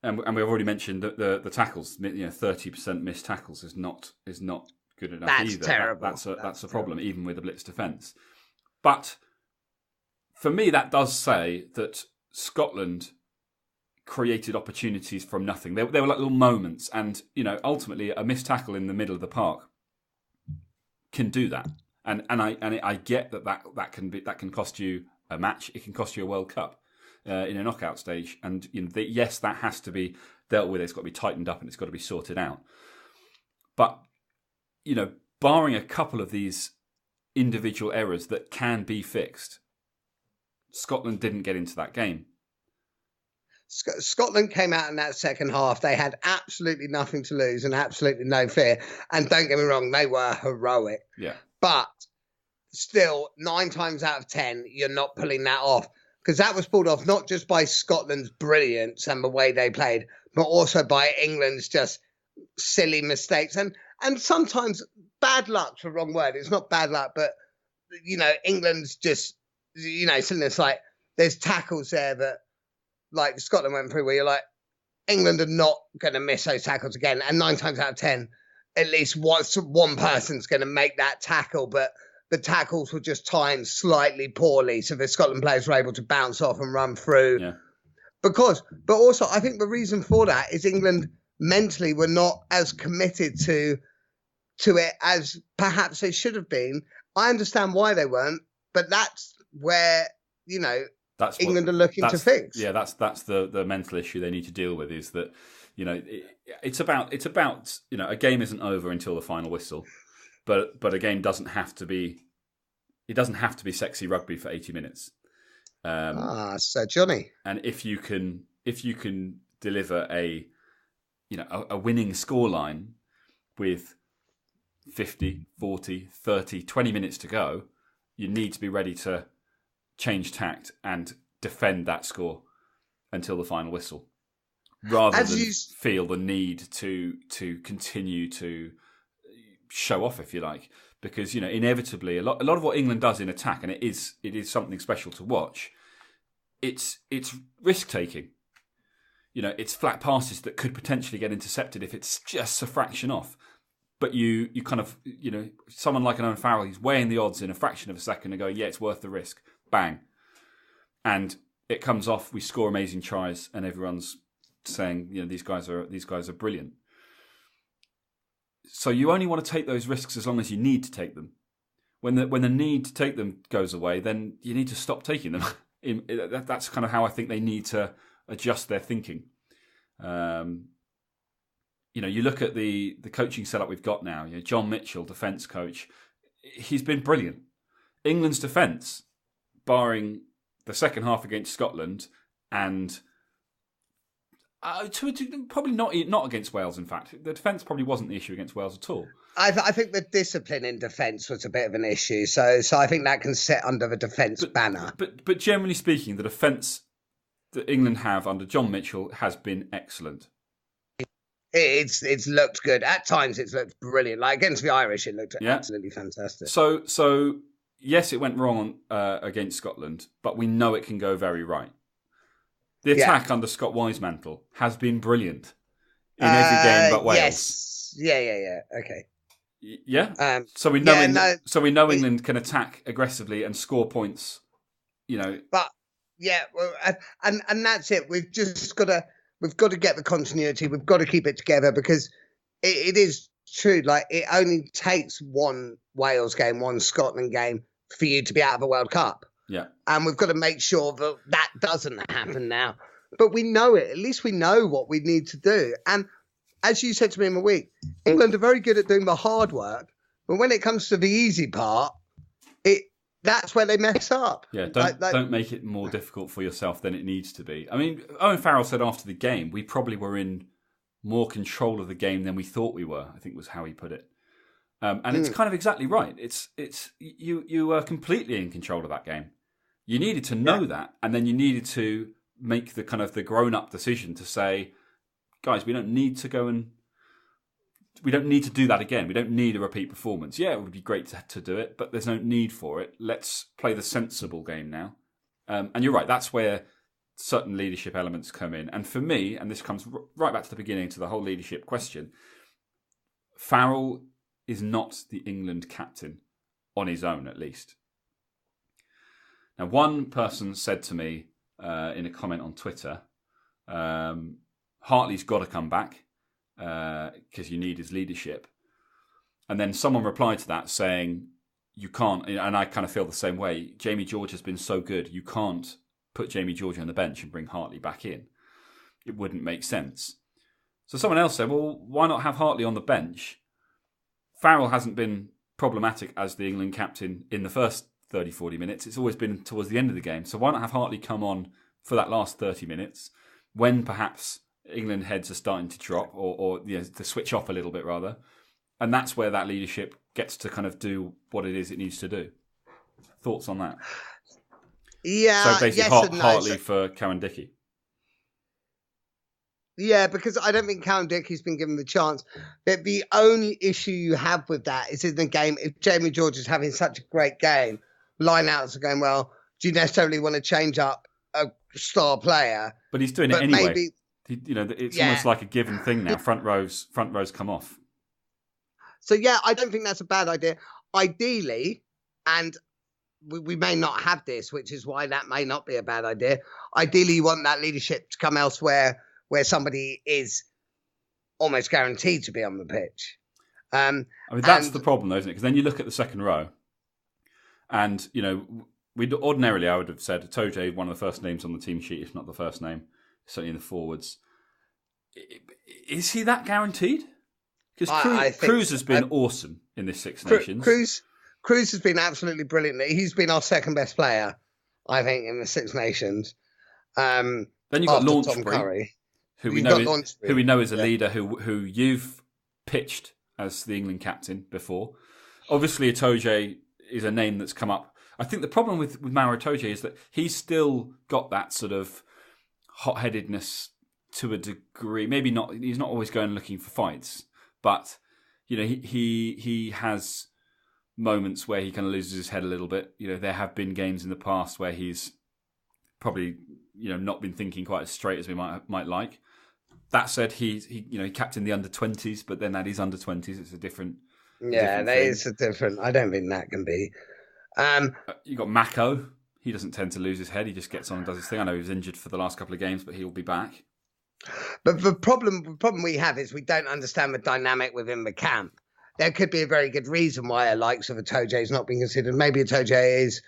A: And we've already mentioned that the tackles, 30% missed tackles is not good enough
B: that's
A: either.
B: Terrible.
A: That's a problem, even with a blitz defence. But for me, that does say that Scotland created opportunities from nothing. They were like little moments, and ultimately, a missed tackle in the middle of the park can do that. And I get that can cost you a match. It can cost you a World Cup in a knockout stage. And yes, that has to be dealt with. It's got to be tightened up and it's got to be sorted out. But barring a couple of these individual errors that can be fixed, Scotland didn't get into that game.
B: Scotland came out in that second half. They had absolutely nothing to lose and absolutely no fear. And don't get me wrong, they were heroic.
A: Yeah.
B: But still, 9 times out of 10, you're not pulling that off. Because that was pulled off not just by Scotland's brilliance and the way they played, but also by England's just silly mistakes. And sometimes bad luck's the wrong word. It's not bad luck, but, England's just, something that's like, there's tackles there that, like Scotland went through, where you're like, England are not going to miss those tackles again. And 9 times out of 10, at least one person's going to make that tackle, but the tackles were just timed slightly poorly, so the Scotland players were able to bounce off and run through.
A: Yeah.
B: But also, I think the reason for that is England mentally were not as committed to it as perhaps they should have been. I understand why they weren't, but that's where, England are looking to fix.
A: Yeah, that's the mental issue they need to deal with, is that, it's about a game isn't over until the final whistle. But a game doesn't have to be sexy rugby for 80 minutes.
B: So Johnny.
A: And if you can deliver a winning scoreline with 50, 40, 30, 20 minutes to go, you need to be ready to change tact and defend that score until the final whistle, rather than feel the need to continue to show off, if you like, because inevitably a lot of what England does in attack, and it is something special to watch. It's risk taking. It's flat passes that could potentially get intercepted if it's just a fraction off. But you kind of someone like an Owen Farrell, he's weighing the odds in a fraction of a second and going, yeah, it's worth the risk. Bang, and it comes off. We score amazing tries, and everyone's saying, these guys are brilliant. So you only want to take those risks as long as you need to take them. When the need to take them goes away, then you need to stop taking them. That's kind of how I think they need to adjust their thinking. You look at the coaching setup we've got now. John Mitchell, defence coach, he's been brilliant. England's defence, barring the second half against Scotland and probably not against Wales. In fact, the defence probably wasn't the issue against Wales at all.
B: I think the discipline in defence was a bit of an issue. So I think that can sit under the defence banner.
A: But generally speaking, the defence that England have under John Mitchell has been excellent.
B: It's looked good. At times, it's looked brilliant. Like against the Irish, it looked absolutely fantastic.
A: So yes, it went wrong against Scotland, but we know it can go very right. The attack under Scott Wisemantle has been brilliant in every game but Wales.
B: Yes. Yeah. Okay.
A: Yeah. So we know England can attack aggressively and score points.
B: But well, and that's it. We've got to get the continuity. We've got to keep it together because it is true. Like, it only takes one Wales game, one Scotland game for you to be out of a World Cup.
A: Yeah.
B: And we've got to make sure that doesn't happen now. But we know it. At least we know what we need to do. And as you said to me in the week, England are very good at doing the hard work. But when it comes to the easy part, that's where they mess up.
A: Yeah, don't make it more difficult for yourself than it needs to be. I mean, Owen Farrell said after the game, we probably were in more control of the game than we thought we were, I think was how he put it. And it's kind of exactly right. It's you were completely in control of that game. You needed to know that, and then you needed to make the kind of the grown-up decision to say, guys, we don't need to do that again. We don't need a repeat performance. Yeah, it would be great to do it, but there's no need for it. Let's play the sensible game now. And you're right, that's where certain leadership elements come in. And for me, and this comes right back to the beginning to the whole leadership question, Farrell is not the England captain on his own, at least. Now, one person said to me in a comment on Twitter, Hartley's got to come back because you need his leadership. And then someone replied to that saying, you can't, and I kind of feel the same way, Jamie George has been so good, you can't put Jamie George on the bench and bring Hartley back in. It wouldn't make sense. So someone else said, well, why not have Hartley on the bench? Farrell hasn't been problematic as the England captain in the first 30, 40 minutes. It's always been towards the end of the game. So why not have Hartley come on for that last 30 minutes when perhaps England heads are starting to drop or to switch off a little bit rather. And that's where that leadership gets to kind of do what it is it needs to do. Thoughts on that?
B: Yeah.
A: So basically Hartley for Cowan Dickey.
B: Yeah, because I don't think Cowan Dickey's been given the chance. But the only issue you have with that is in the game, if Jamie George is having such a great game, lineouts are going, well, do you necessarily want to change up a star player?
A: But he's doing it anyway. It's almost like a given thing now. Front rows come off.
B: So, yeah, I don't think that's a bad idea. Ideally, and we may not have this, which is why that may not be a bad idea. Ideally, you want that leadership to come elsewhere where somebody is almost guaranteed to be on the pitch.
A: That's the problem, though, isn't it? Because then you look at the second row, and, ordinarily I would have said Toje, one of the first names on the team sheet, if not the first name, certainly in the forwards. Is he that guaranteed? Because Cruz has been awesome in this Six Nations.
B: Cruz has been absolutely brilliant. He's been our second best player, I think, in the Six Nations.
A: Then you've got Launchbury, who we know is a leader who you've pitched as the England captain before. Obviously, Itoje is a name that's come up. I think the problem with Maro Itoje is that he's still got that sort of hot-headedness to a degree. Maybe not. He's not always going looking for fights, but he has moments where he kind of loses his head a little bit. There have been games in the past where he's probably not been thinking quite as straight as we might like. That said, he captained the under-20s, but then that is under-20s. It's a different.
B: Yeah, that is a different. I don't think that can be.
A: You got Mako. He doesn't tend to lose his head. He just gets on and does his thing. I know he was injured for the last couple of games, but he'll be back.
B: But the problem we have is we don't understand the dynamic within the camp. There could be a very good reason why a likes of a Itoje is not being considered. Maybe a Itoje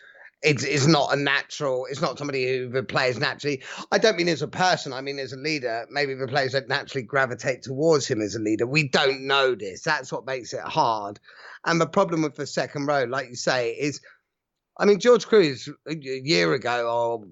B: is not a natural. It's not somebody who the players naturally. I don't mean as a person. I mean as a leader. Maybe the players don't naturally gravitate towards him as a leader. We don't know this. That's what makes it hard. And the problem with the second row, like you say, is, I mean, George Cruz a year ago or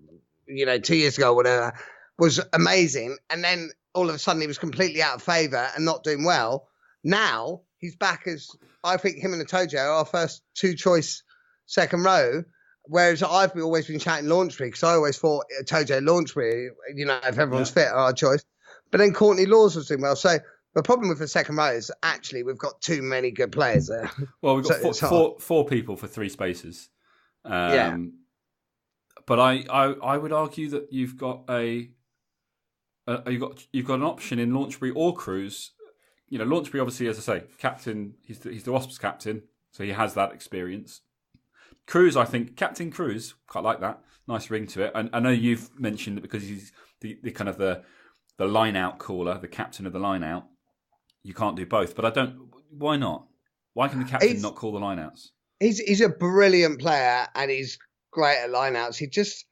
B: 2 years ago, whatever, was amazing. And then all of a sudden he was completely out of favour and not doing well. Now he's back as, I think him and Itoje are our first two-choice second row. Whereas I've always been shouting Launchbury because I always thought Itoje Launchbury, if everyone's fit, are our choice. But then Courtney Laws was doing well. So the problem with the second row is actually we've got too many good players there.
A: Well, we've got four people for three spaces. But I would argue that you've got you've got an option in Launchbury or Cruz. Launchbury obviously, as I say, captain. He's the Wasps captain, so he has that experience. Cruz, I think, Captain Cruz, quite like that. Nice ring to it. And I know you've mentioned that because he's the kind of the line-out caller, the captain of the line-out. You can't do both. But I don't... Why not? Why can the captain not call the line-outs?
B: He's a brilliant player and he's great at line-outs. He just,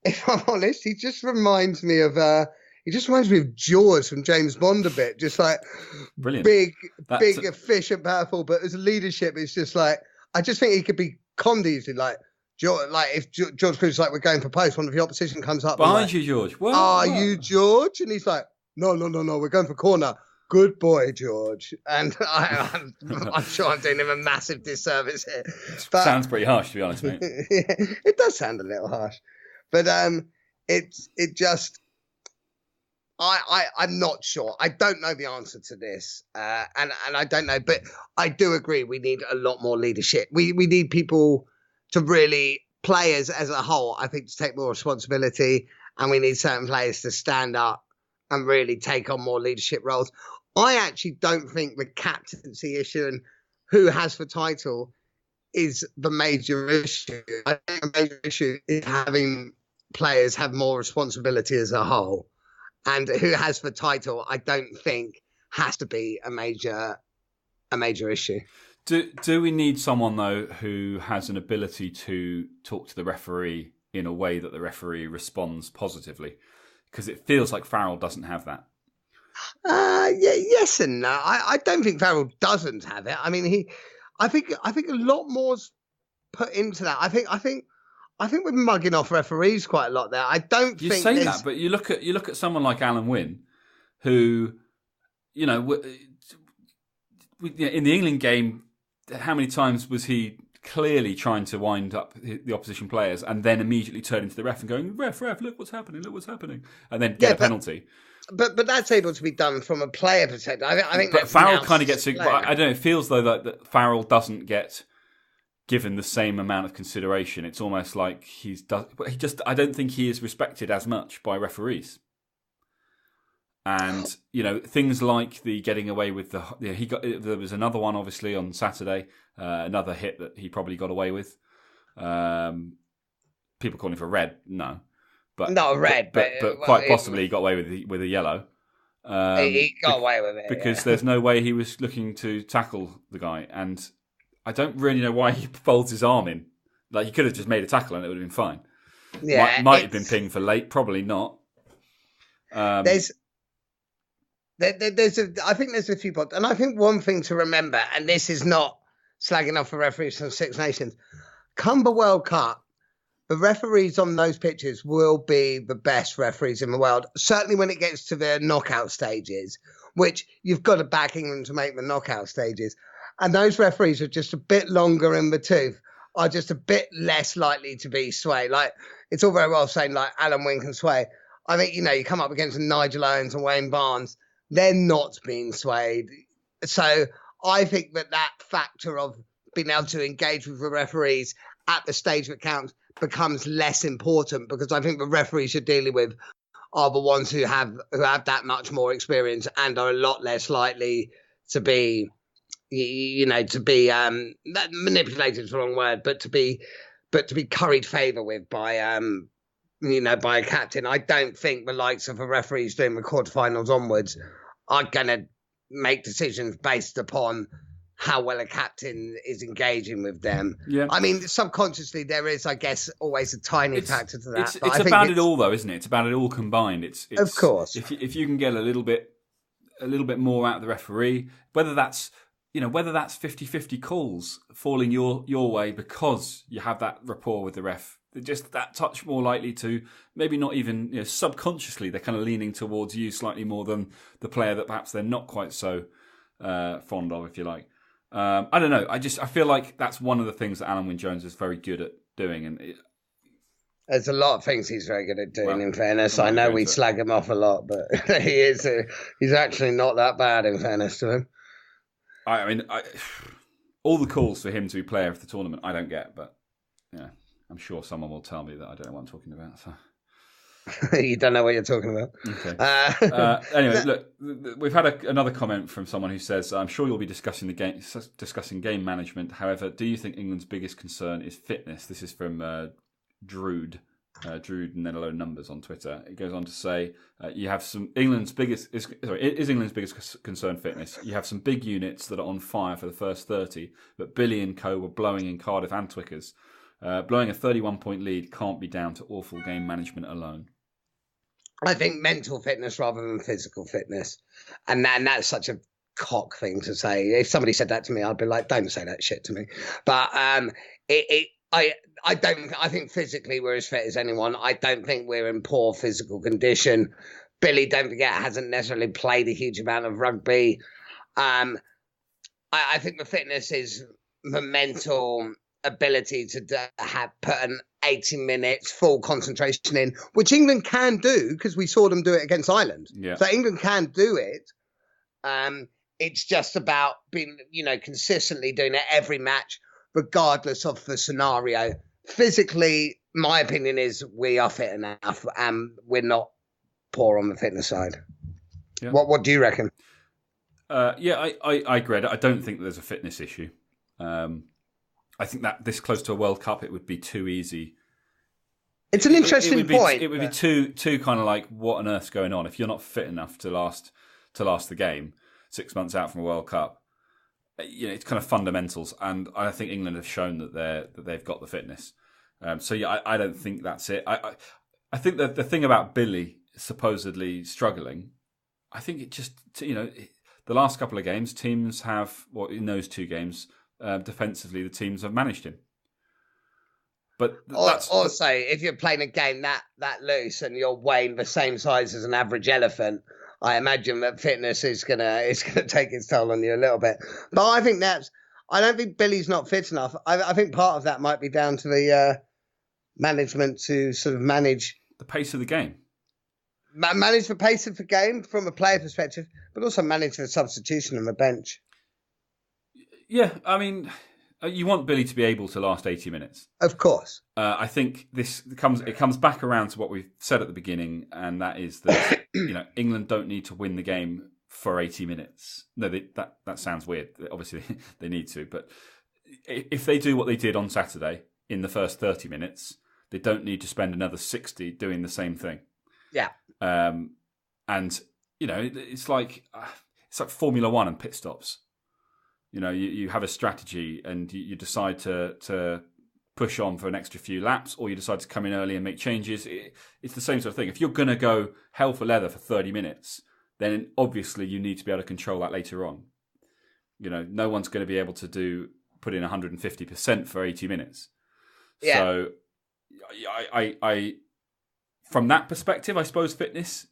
B: if I'm honest, he just reminds me of Jaws from James Bond a bit. Just like
A: brilliant,
B: big, efficient, powerful. But as leadership, it's just like, I just think he could be conned easily. Like if George Cruz is like, we're going for post, one of the opposition comes up
A: behind you, George. What?
B: Are you George? And he's like, no, we're going for corner. Good boy, George. And I'm sure I'm doing him a massive disservice here. But,
A: sounds pretty harsh, to be honest, mate.
B: It does sound a little harsh, but it just. I'm not sure. I don't know the answer to this, and I don't know. But I do agree we need a lot more leadership. We need people to really, players as a whole, I think, to take more responsibility, and we need certain players to stand up and really take on more leadership roles. I actually don't think the captaincy issue and who has the title is the major issue. I think the major issue is having players have more responsibility as a whole. And who has the title, I don't think has to be a major issue.
A: Do we need someone, though, who has an ability to talk to the referee in a way that the referee responds positively? Because it feels like Farrell doesn't have that.
B: Yes and no. I don't think Farrell doesn't have it. I mean, I think a lot more's put into that. I think we're mugging off referees quite a lot there. I don't
A: you
B: think
A: say that, but you look at someone like Alan Wynne, who, in the England game, how many times was he clearly trying to wind up the opposition players and then immediately turning to the ref and going, ref, look what's happening, and then get a penalty.
B: But that's able to be done from a player perspective. I think.
A: But Farrell kind of gets it. I don't know. It feels though that Farrell doesn't get given the same amount of consideration. It's almost like I don't think he is respected as much by referees. And things like the getting away with there was another one obviously on Saturday, another hit that he probably got away with. People calling for red, no, but
B: not a red,
A: but quite possibly he got away with a yellow.
B: He got away with it
A: because there's no way he was looking to tackle the guy, and I don't really know why he folds his arm in. Like, he could have just made a tackle and it would have been fine.
B: Yeah,
A: might have been pinged for late, probably not.
B: I think there's a few points, and I think one thing to remember, and this is not slagging off the referees from Six Nations, come the World Cup, the referees on those pitches will be the best referees in the world. Certainly when it gets to the knockout stages, which you've got to back England to make the knockout stages. And those referees are just a bit longer in the tooth, are just a bit less likely to be swayed. Like, it's all very well saying, like, Alan Wynne can sway. I think, you come up against Nigel Owens and Wayne Barnes, they're not being swayed. So I think that factor of being able to engage with the referees at the stage that counts becomes less important, because I think the referees you're dealing with are the ones who have that much more experience and are a lot less likely to be manipulated is the wrong word, but to be curried favour with by a captain. I don't think the likes of the referees doing the quarterfinals onwards are going to make decisions based upon how well a captain is engaging with them. Yeah. I mean, subconsciously there is, I guess, always a tiny factor to that.
A: It's about it all, though, isn't it? It's about it all combined. It's
B: of course.
A: If you can get a little bit more out of the referee, whether that's 50-50 calls falling your way because you have that rapport with the ref, they're just that touch more likely to, maybe not even subconsciously, they're kind of leaning towards you slightly more than the player that perhaps they're not quite so fond of, if you like. I don't know. I feel like that's one of the things that Alan Wynne-Jones is very good at doing, and
B: there's a lot of things he's very good at doing. In fairness, I know we slag him off a lot, but he's actually not that bad. In fairness to him.
A: I mean, all the calls for him to be player of the tournament, I don't get, but yeah, I'm sure someone will tell me that I don't know what I'm talking about. So.
B: You don't know what you're talking about.
A: Okay. Anyway, look, we've had another comment from someone who says, "I'm sure you'll be discussing game management. However, do you think England's biggest concern is fitness?" This is from Drood and then a load of numbers on Twitter. It goes on to say, "You have some England's biggest is England's biggest concern fitness. You have some big units that are on fire for the first 30, but Billy and co were blowing in Cardiff and Twickers. Blowing a 31-point lead can't be down to awful game management alone."
B: I think mental fitness rather than physical fitness. And that's such a cock thing to say. If somebody said that to me, I'd be like, don't say that shit to me. But I think physically we're as fit as anyone. I don't think we're in poor physical condition. Billy, don't forget, hasn't necessarily played a huge amount of rugby. I think the fitness is the mental ability to have put an 80 minutes full concentration in, which England can do because we saw them do it against Ireland.
A: Yeah.
B: So England can do it. It's just about being, consistently doing it every match, regardless of the scenario. Physically, my opinion is we are fit enough and we're not poor on the fitness side. Yeah. What do you reckon?
A: I agree. I don't think there's a fitness issue. I think that this close to a World Cup, it would be too easy.
B: It's an interesting point.
A: It would be too kind of like, what on earth's going on? If you're not fit enough to last the game 6 months out from a World Cup, it's kind of fundamentals. And I think England have shown that they've got the fitness. I don't think that's it. I think that the thing about Billy supposedly struggling, I think it just, the last couple of games, teams have, in those two games, defensively, the teams have managed him. But
B: say if you're playing a game that loose and you're weighing the same size as an average elephant, I imagine that fitness is gonna take its toll on you a little bit. But I think I don't think Billy's not fit enough. I think part of that might be down to the management to sort of manage
A: the pace of the game.
B: Manage the pace of the game from a player perspective, but also manage the substitution on the bench.
A: Yeah, I mean, you want Billy to be able to last 80 minutes.
B: Of course.
A: I think it comes back around to what we said at the beginning, and that is that England don't need to win the game for 80 minutes. No, that sounds weird. Obviously, they need to, but if they do what they did on Saturday in the first 30 minutes, they don't need to spend another 60 doing the same thing.
B: Yeah.
A: And it's like Formula One and pit stops. You have a strategy and you decide to push on for an extra few laps, or you decide to come in early and make changes. It's the same sort of thing. If you're going to go hell for leather for 30 minutes, then obviously you need to be able to control that later on. No one's going to be able to put in 150% for 80 minutes. Yeah. So I from that perspective, I suppose fitness,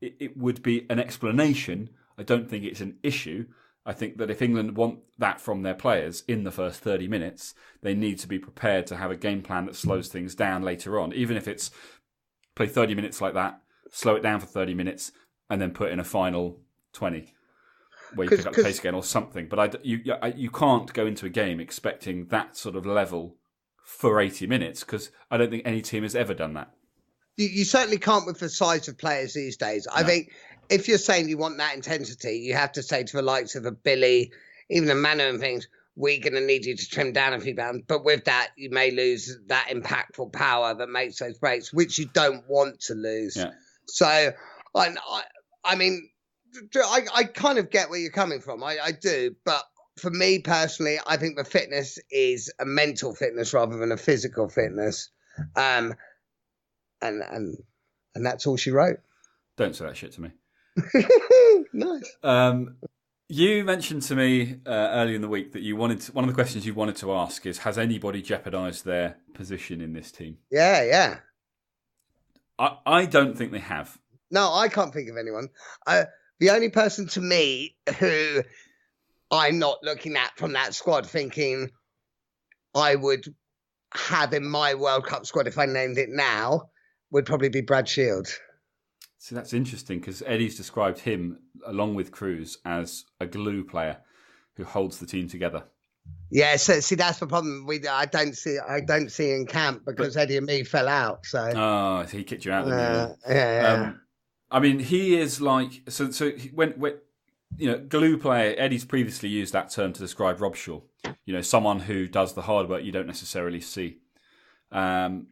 A: it would be an explanation. I don't think it's an issue. I think that if England want that from their players in the first 30 minutes, they need to be prepared to have a game plan that slows things down later on. Even if it's play 30 minutes like that, slow it down for 30 minutes, and then put in a final 20 where you pick up the pace again or something. But you can't go into a game expecting that sort of level for 80 minutes because I don't think any team has ever done that.
B: You certainly can't with the size of players these days. No. I think if you're saying you want that intensity, you have to say to the likes of a Billy, even a Manu and things, we're going to need you to trim down a few pounds. But with that, you may lose that impactful power that makes those breaks, which you don't want to lose. Yeah. So, I mean, I kind of get where you're coming from. I do. But for me personally, I think the fitness is a mental fitness rather than a physical fitness. And that's all she wrote.
A: Don't say that shit to me.
B: Nice.
A: You mentioned to me earlier in the week that one of the questions you wanted to ask is, has anybody jeopardised their position in this team?
B: Yeah.
A: I don't think they have.
B: No, I can't think of anyone. The only person to me who I'm not looking at from that squad thinking I would have in my World Cup squad if I named it now would probably be Brad Shields.
A: So that's interesting because Eddie's described him, along with Cruz, as a glue player who holds the team together.
B: Yeah, so see that's the problem. I don't see in camp because Eddie and me fell out. So
A: he kicked you out, didn't he?
B: yeah.
A: I mean, he is like so. When glue player, Eddie's previously used that term to describe Rob Shaw. Someone who does the hard work you don't necessarily see. And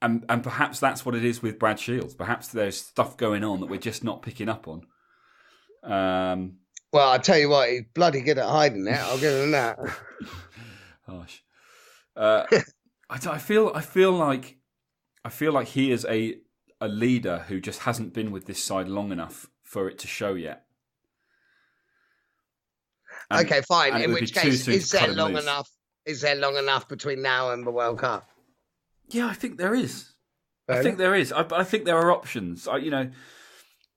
A: perhaps that's what it is with Brad Shields. Perhaps there's stuff going on that we're just not picking up on.
B: Well, I tell you what, he's bloody good at hiding it. I'll give him that.
A: Gosh, I feel like he is a leader who just hasn't been with this side long enough for it to show yet.
B: Okay, fine. In which case, is there long enough? Is there long enough between now and the World Cup?
A: Yeah, I think there is. I think there is. I think there are options.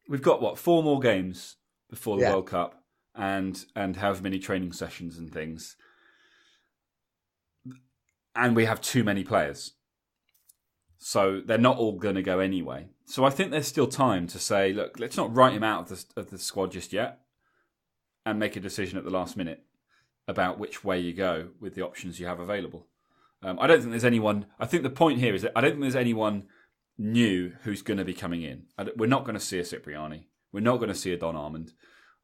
A: We've got 4 more games before the World Cup, and however many training sessions and things, and we have too many players, so they're not all going to go anyway. So I think there's still time to say, look, let's not write him out of the squad just yet, and make a decision at the last minute about which way you go with the options you have available. I don't think there's anyone. I think the point here is that I don't think there's anyone new who's going to be coming in. We're not going to see a Cipriani. We're not going to see a Don Armand.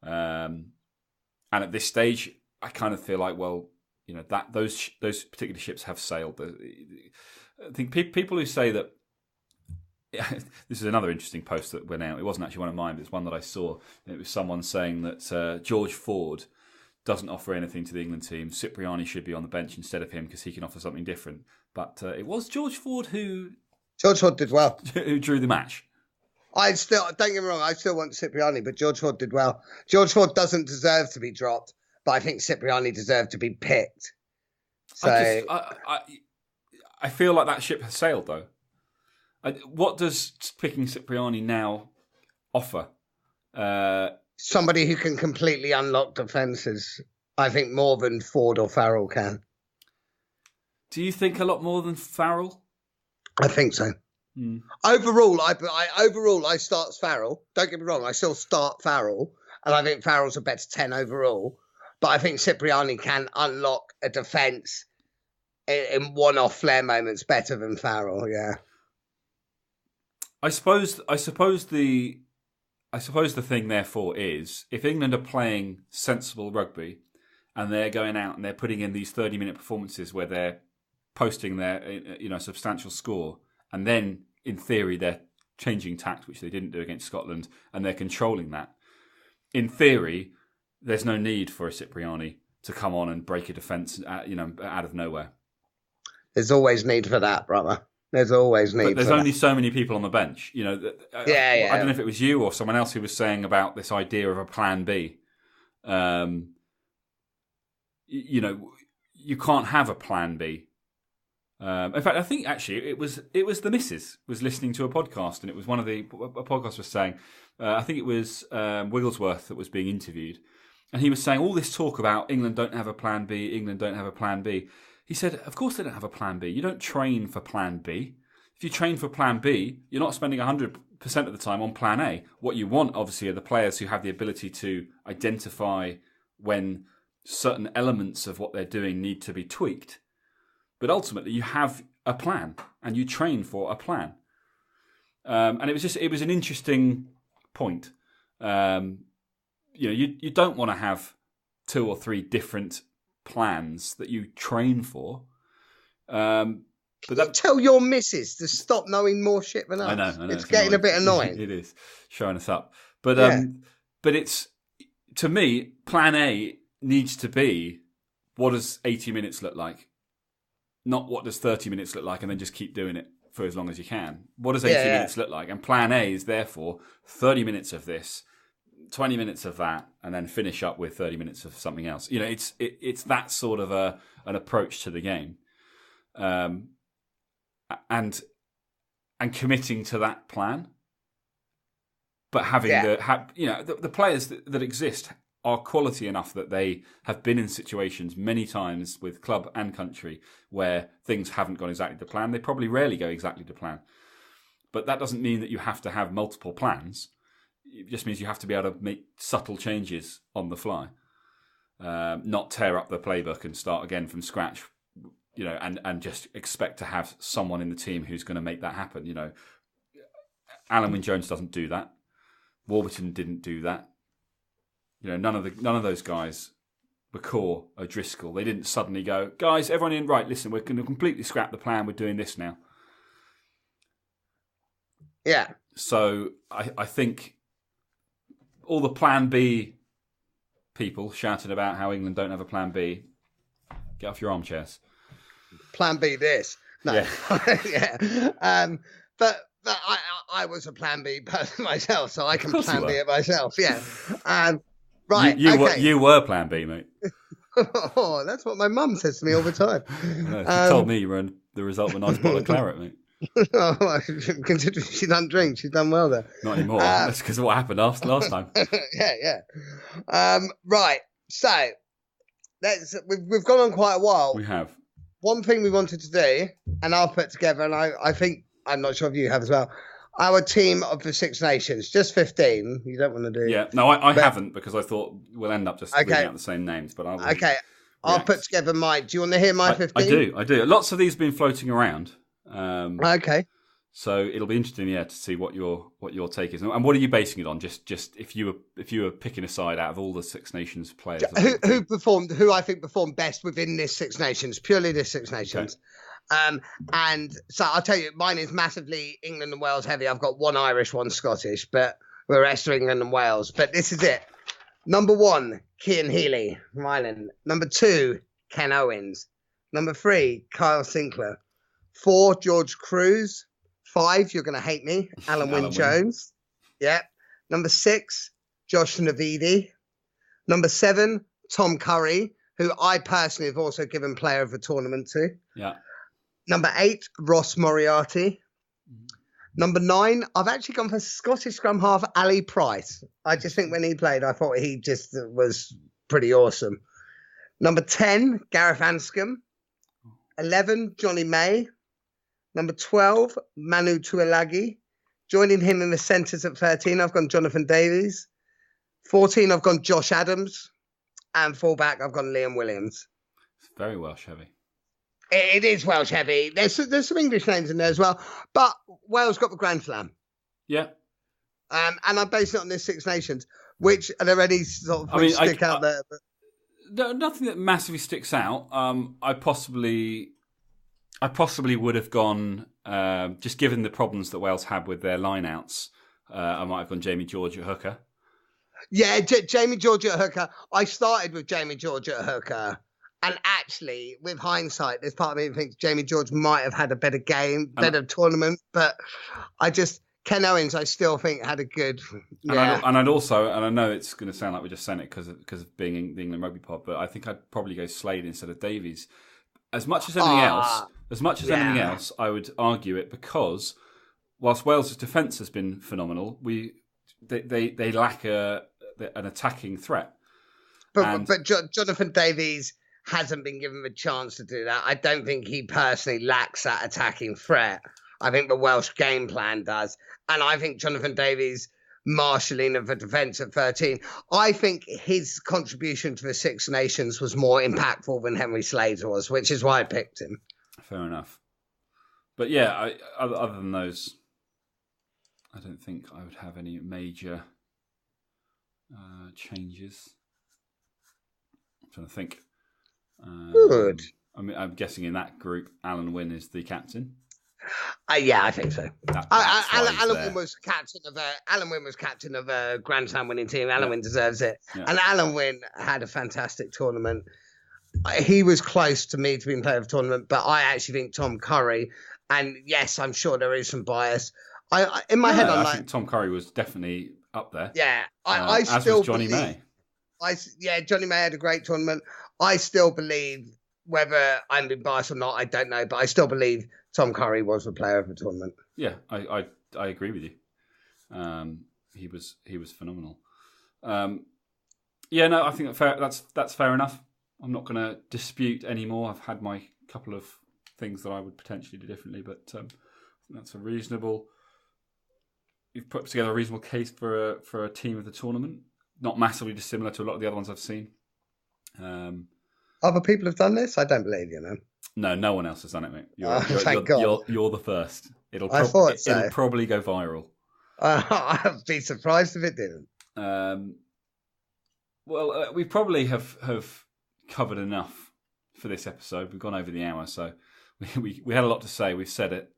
A: And at this stage, I kind of feel like, that those particular ships have sailed. I think people who say that. This is another interesting post that went out. It wasn't actually one of mine, but it's one that I saw. It was someone saying that George Ford doesn't offer anything to the England team. Cipriani should be on the bench instead of him because he can offer something different. But it was George Ford who
B: did well.
A: Who drew the match.
B: Don't get me wrong, I still want Cipriani, but George Ford did well. George Ford doesn't deserve to be dropped, but I think Cipriani deserved to be picked. So
A: I feel like that ship has sailed, though. What does picking Cipriani now offer?
B: Somebody who can completely unlock defences. I think more than Ford or Farrell can.
A: Do you think a lot more than Farrell?
B: I think so. Overall, I start Farrell. Don't get me wrong, I still start Farrell, and I think Farrell's a better 10 overall. But I think Cipriani can unlock a defence in one-off flair moments better than Farrell. Yeah.
A: I suppose the thing therefore is if England are playing sensible rugby and they're going out and they're putting in these 30-minute performances where they're posting their substantial score, and then in theory they're changing tact, which they didn't do against Scotland, and they're controlling that. In theory, there's no need for a Cipriani to come on and break a defence out of nowhere.
B: There's always need for that, brother. There's always need.
A: But there's only so many people on the bench. I don't know if it was you or someone else who was saying about this idea of a plan B. You can't have a plan B. In fact, I think actually it was the missus was listening to a podcast, and it was a podcast was saying, I think it was Wigglesworth that was being interviewed, and he was saying all this talk about England don't have a plan B, England don't have a plan B. He said, of course they don't have a plan B. You don't train for plan B. If you train for plan B, you're not spending 100% of the time on plan A. What you want, obviously, are the players who have the ability to identify when certain elements of what they're doing need to be tweaked. But ultimately, you have a plan, and you train for a plan. And it was an interesting point. You don't want to have 2 or 3 different plans that you train for. But
B: tell your missus to stop knowing more shit than us.
A: I know.
B: It's getting a bit annoying.
A: It is showing us up. But it's, to me, plan A needs to be, what does 80 minutes look like? Not what does 30 minutes look like and then just keep doing it for as long as you can. What does 80 minutes look like? And plan A is therefore 30 minutes of this, 20 minutes of that, and then finish up with 30 minutes of something else. It's that sort of an approach to the game, and committing to that plan, but having the players that exist are quality enough that they have been in situations many times with club and country where things haven't gone exactly to plan. They probably rarely go exactly to plan, but that doesn't mean that you have to have multiple plans. It just means you have to be able to make subtle changes on the fly. not tear up the playbook and start again from scratch, and just expect to have someone in the team who's going to make that happen. Alan Wynne-Jones doesn't do that. Warburton didn't do that. None of those guys, McCaw, O'Driscoll, they didn't suddenly go, guys, everyone in, right, listen, we're going to completely scrap the plan, we're doing this now.
B: Yeah.
A: So I think all the plan B people shouting about how England don't have a plan B, get off your armchairs.
B: Plan B this. No.
A: Yeah.
B: Yeah. But I was a plan B person myself, so I can plan B it myself. Yeah. Right.
A: You were plan B, mate.
B: Oh, that's what my mum says to me all the time.
A: No, she told me you were the result of a nice bottle of claret, mate.
B: Considering she doesn't drink, she's done well there.
A: Not anymore. That's because of what happened last time.
B: Yeah. Right. So we've gone on quite a while.
A: We have.
B: One thing we wanted to do, and I'll put together, and I think, I'm not sure if you have as well, our team of the Six Nations, just 15. You don't want to do...
A: Yeah, no, I haven't, because I thought we'll end up just reading out the same names. But
B: I'll put together mine. Do you want to hear my 15?
A: I do. Lots of these have been floating around.
B: Okay.
A: So it'll be interesting, to see what your take is, and what are you basing it on? Just if you were picking a side out of all the Six Nations players,
B: who I think performed best within this Six Nations, purely this Six Nations. Okay. And so I'll tell you, mine is massively England and Wales heavy. I've got one Irish, one Scottish, but the rest are England and Wales. But this is it. Number 1, Cian Healy from Ireland. Number 2, Ken Owens. Number 3, Kyle Sinclair. 4, George Cruz. 5, you're going to hate me, Alan Wynne-Jones. Yeah. Number 6, Josh Navidi. Number 7, Tom Curry, who I personally have also given player of the tournament to.
A: Yeah.
B: Number 8, Ross Moriarty. Number 9, I've actually gone for Scottish scrum half Ali Price. I just think when he played, I thought he just was pretty awesome. Number 10, Gareth Anscombe. 11, Johnny May. Number 12, Manu Tuilagi. Joining him in the centres at 13, I've gone Jonathan Davies. 14, I've gone Josh Adams. And fullback, I've gone Liam Williams.
A: It's very Welsh heavy.
B: It is Welsh heavy. There's some English names in there as well. But Wales got the Grand Slam.
A: Yeah.
B: And I base it on this Six Nations. Which, are there any sort of stick out there? But...
A: No, nothing that massively sticks out. I possibly would have gone, just given the problems that Wales had with their lineouts, I might have gone Jamie George at hooker. Yeah,
B: Jamie George at hooker. I started with Jamie George at hooker. And actually, with hindsight, there's part of me that thinks Jamie George might have had a better game, better tournament. But Ken Owens, I still think had a good... Yeah.
A: And I'd also, and I know it's going to sound like we just sent it because of being the England Rugby pod, but I think I'd probably go Slade instead of Davies. As much as anything anything else, I would argue it because whilst Wales' defence has been phenomenal, they lack an attacking threat.
B: But Jonathan Davies hasn't been given the chance to do that. I don't think he personally lacks that attacking threat. I think the Welsh game plan does. And I think Jonathan Davies marshalling of the defence at 13, I think his contribution to the Six Nations was more impactful than Henry Slade's was, which is why I picked him.
A: Fair enough. But yeah, other than those, I don't think I would have any major changes. I'm trying to think.
B: Good.
A: I mean, I'm guessing in that group, Alan Wynne is the captain.
B: Yeah, I think so.
A: Alan
B: Wynne was captain of a Grand Slam winning team. Alan Wynne deserves it. Yeah. And Alan Wynne had a fantastic tournament. He was close to me to being player of the tournament, but I actually think Tom Curry, and yes, I'm sure there is some bias. I think
A: Tom Curry was definitely up there.
B: Yeah,
A: I still was Johnny May.
B: Johnny May had a great tournament. I still believe, whether I'm being biased or not, I don't know, but I still believe Tom Curry was the player of the tournament.
A: Yeah, I agree with you. He was phenomenal. I think that's fair enough. I'm not going to dispute anymore. I've had my couple of things that I would potentially do differently, but I think that's a reasonable. You've put together a reasonable case for a team of the tournament. Not massively dissimilar to a lot of the other ones I've seen.
B: Other people have done this? I don't believe you, man.
A: No one else has done it, mate.
B: Thank God.
A: You're the first.
B: I thought so.
A: It'll probably go viral.
B: I'd be surprised if it didn't.
A: We probably have covered enough for this episode. We've gone over the hour, so we had a lot to say. We've said it.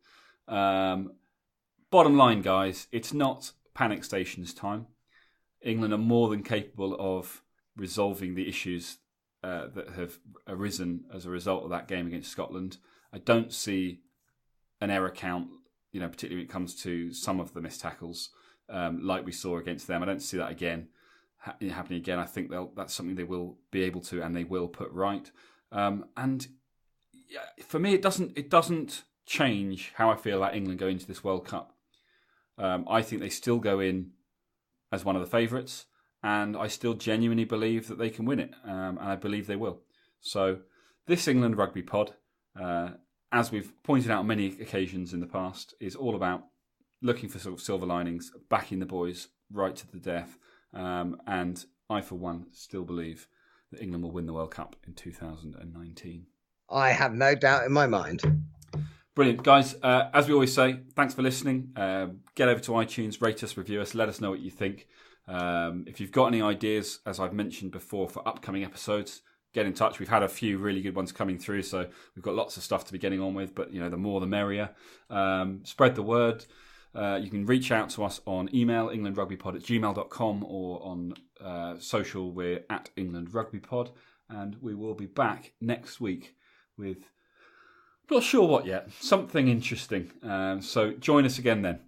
A: Bottom line, guys, it's not panic stations time. England are more than capable of resolving the issues that have arisen as a result of that game against Scotland. I don't see an error count, particularly when it comes to some of the missed tackles, like we saw against them. I don't see that happening again. I think that's something they will be able to, and they will put right. And for me, it doesn't change how I feel about England going into this World Cup. I think they still go in as one of the favourites, and I still genuinely believe that they can win it, and I believe they will. So this England Rugby pod, as we've pointed out on many occasions in the past, is all about looking for sort of silver linings, backing the boys right to the death, and I, for one, still believe that England will win the World Cup in 2019. I
B: have no doubt in my mind.
A: Brilliant. Guys, as we always say, thanks for listening. Get over to iTunes, rate us, review us, let us know what you think. If you've got any ideas, as I've mentioned before, for upcoming episodes, get in touch. We've had a few really good ones coming through, so we've got lots of stuff to be getting on with, but the more the merrier. Spread the word. You can reach out to us on email, englandrugbypod@gmail.com, or on social, we're at englandrugbypod, and we will be back next week with, not sure what yet, something interesting. So join us again then.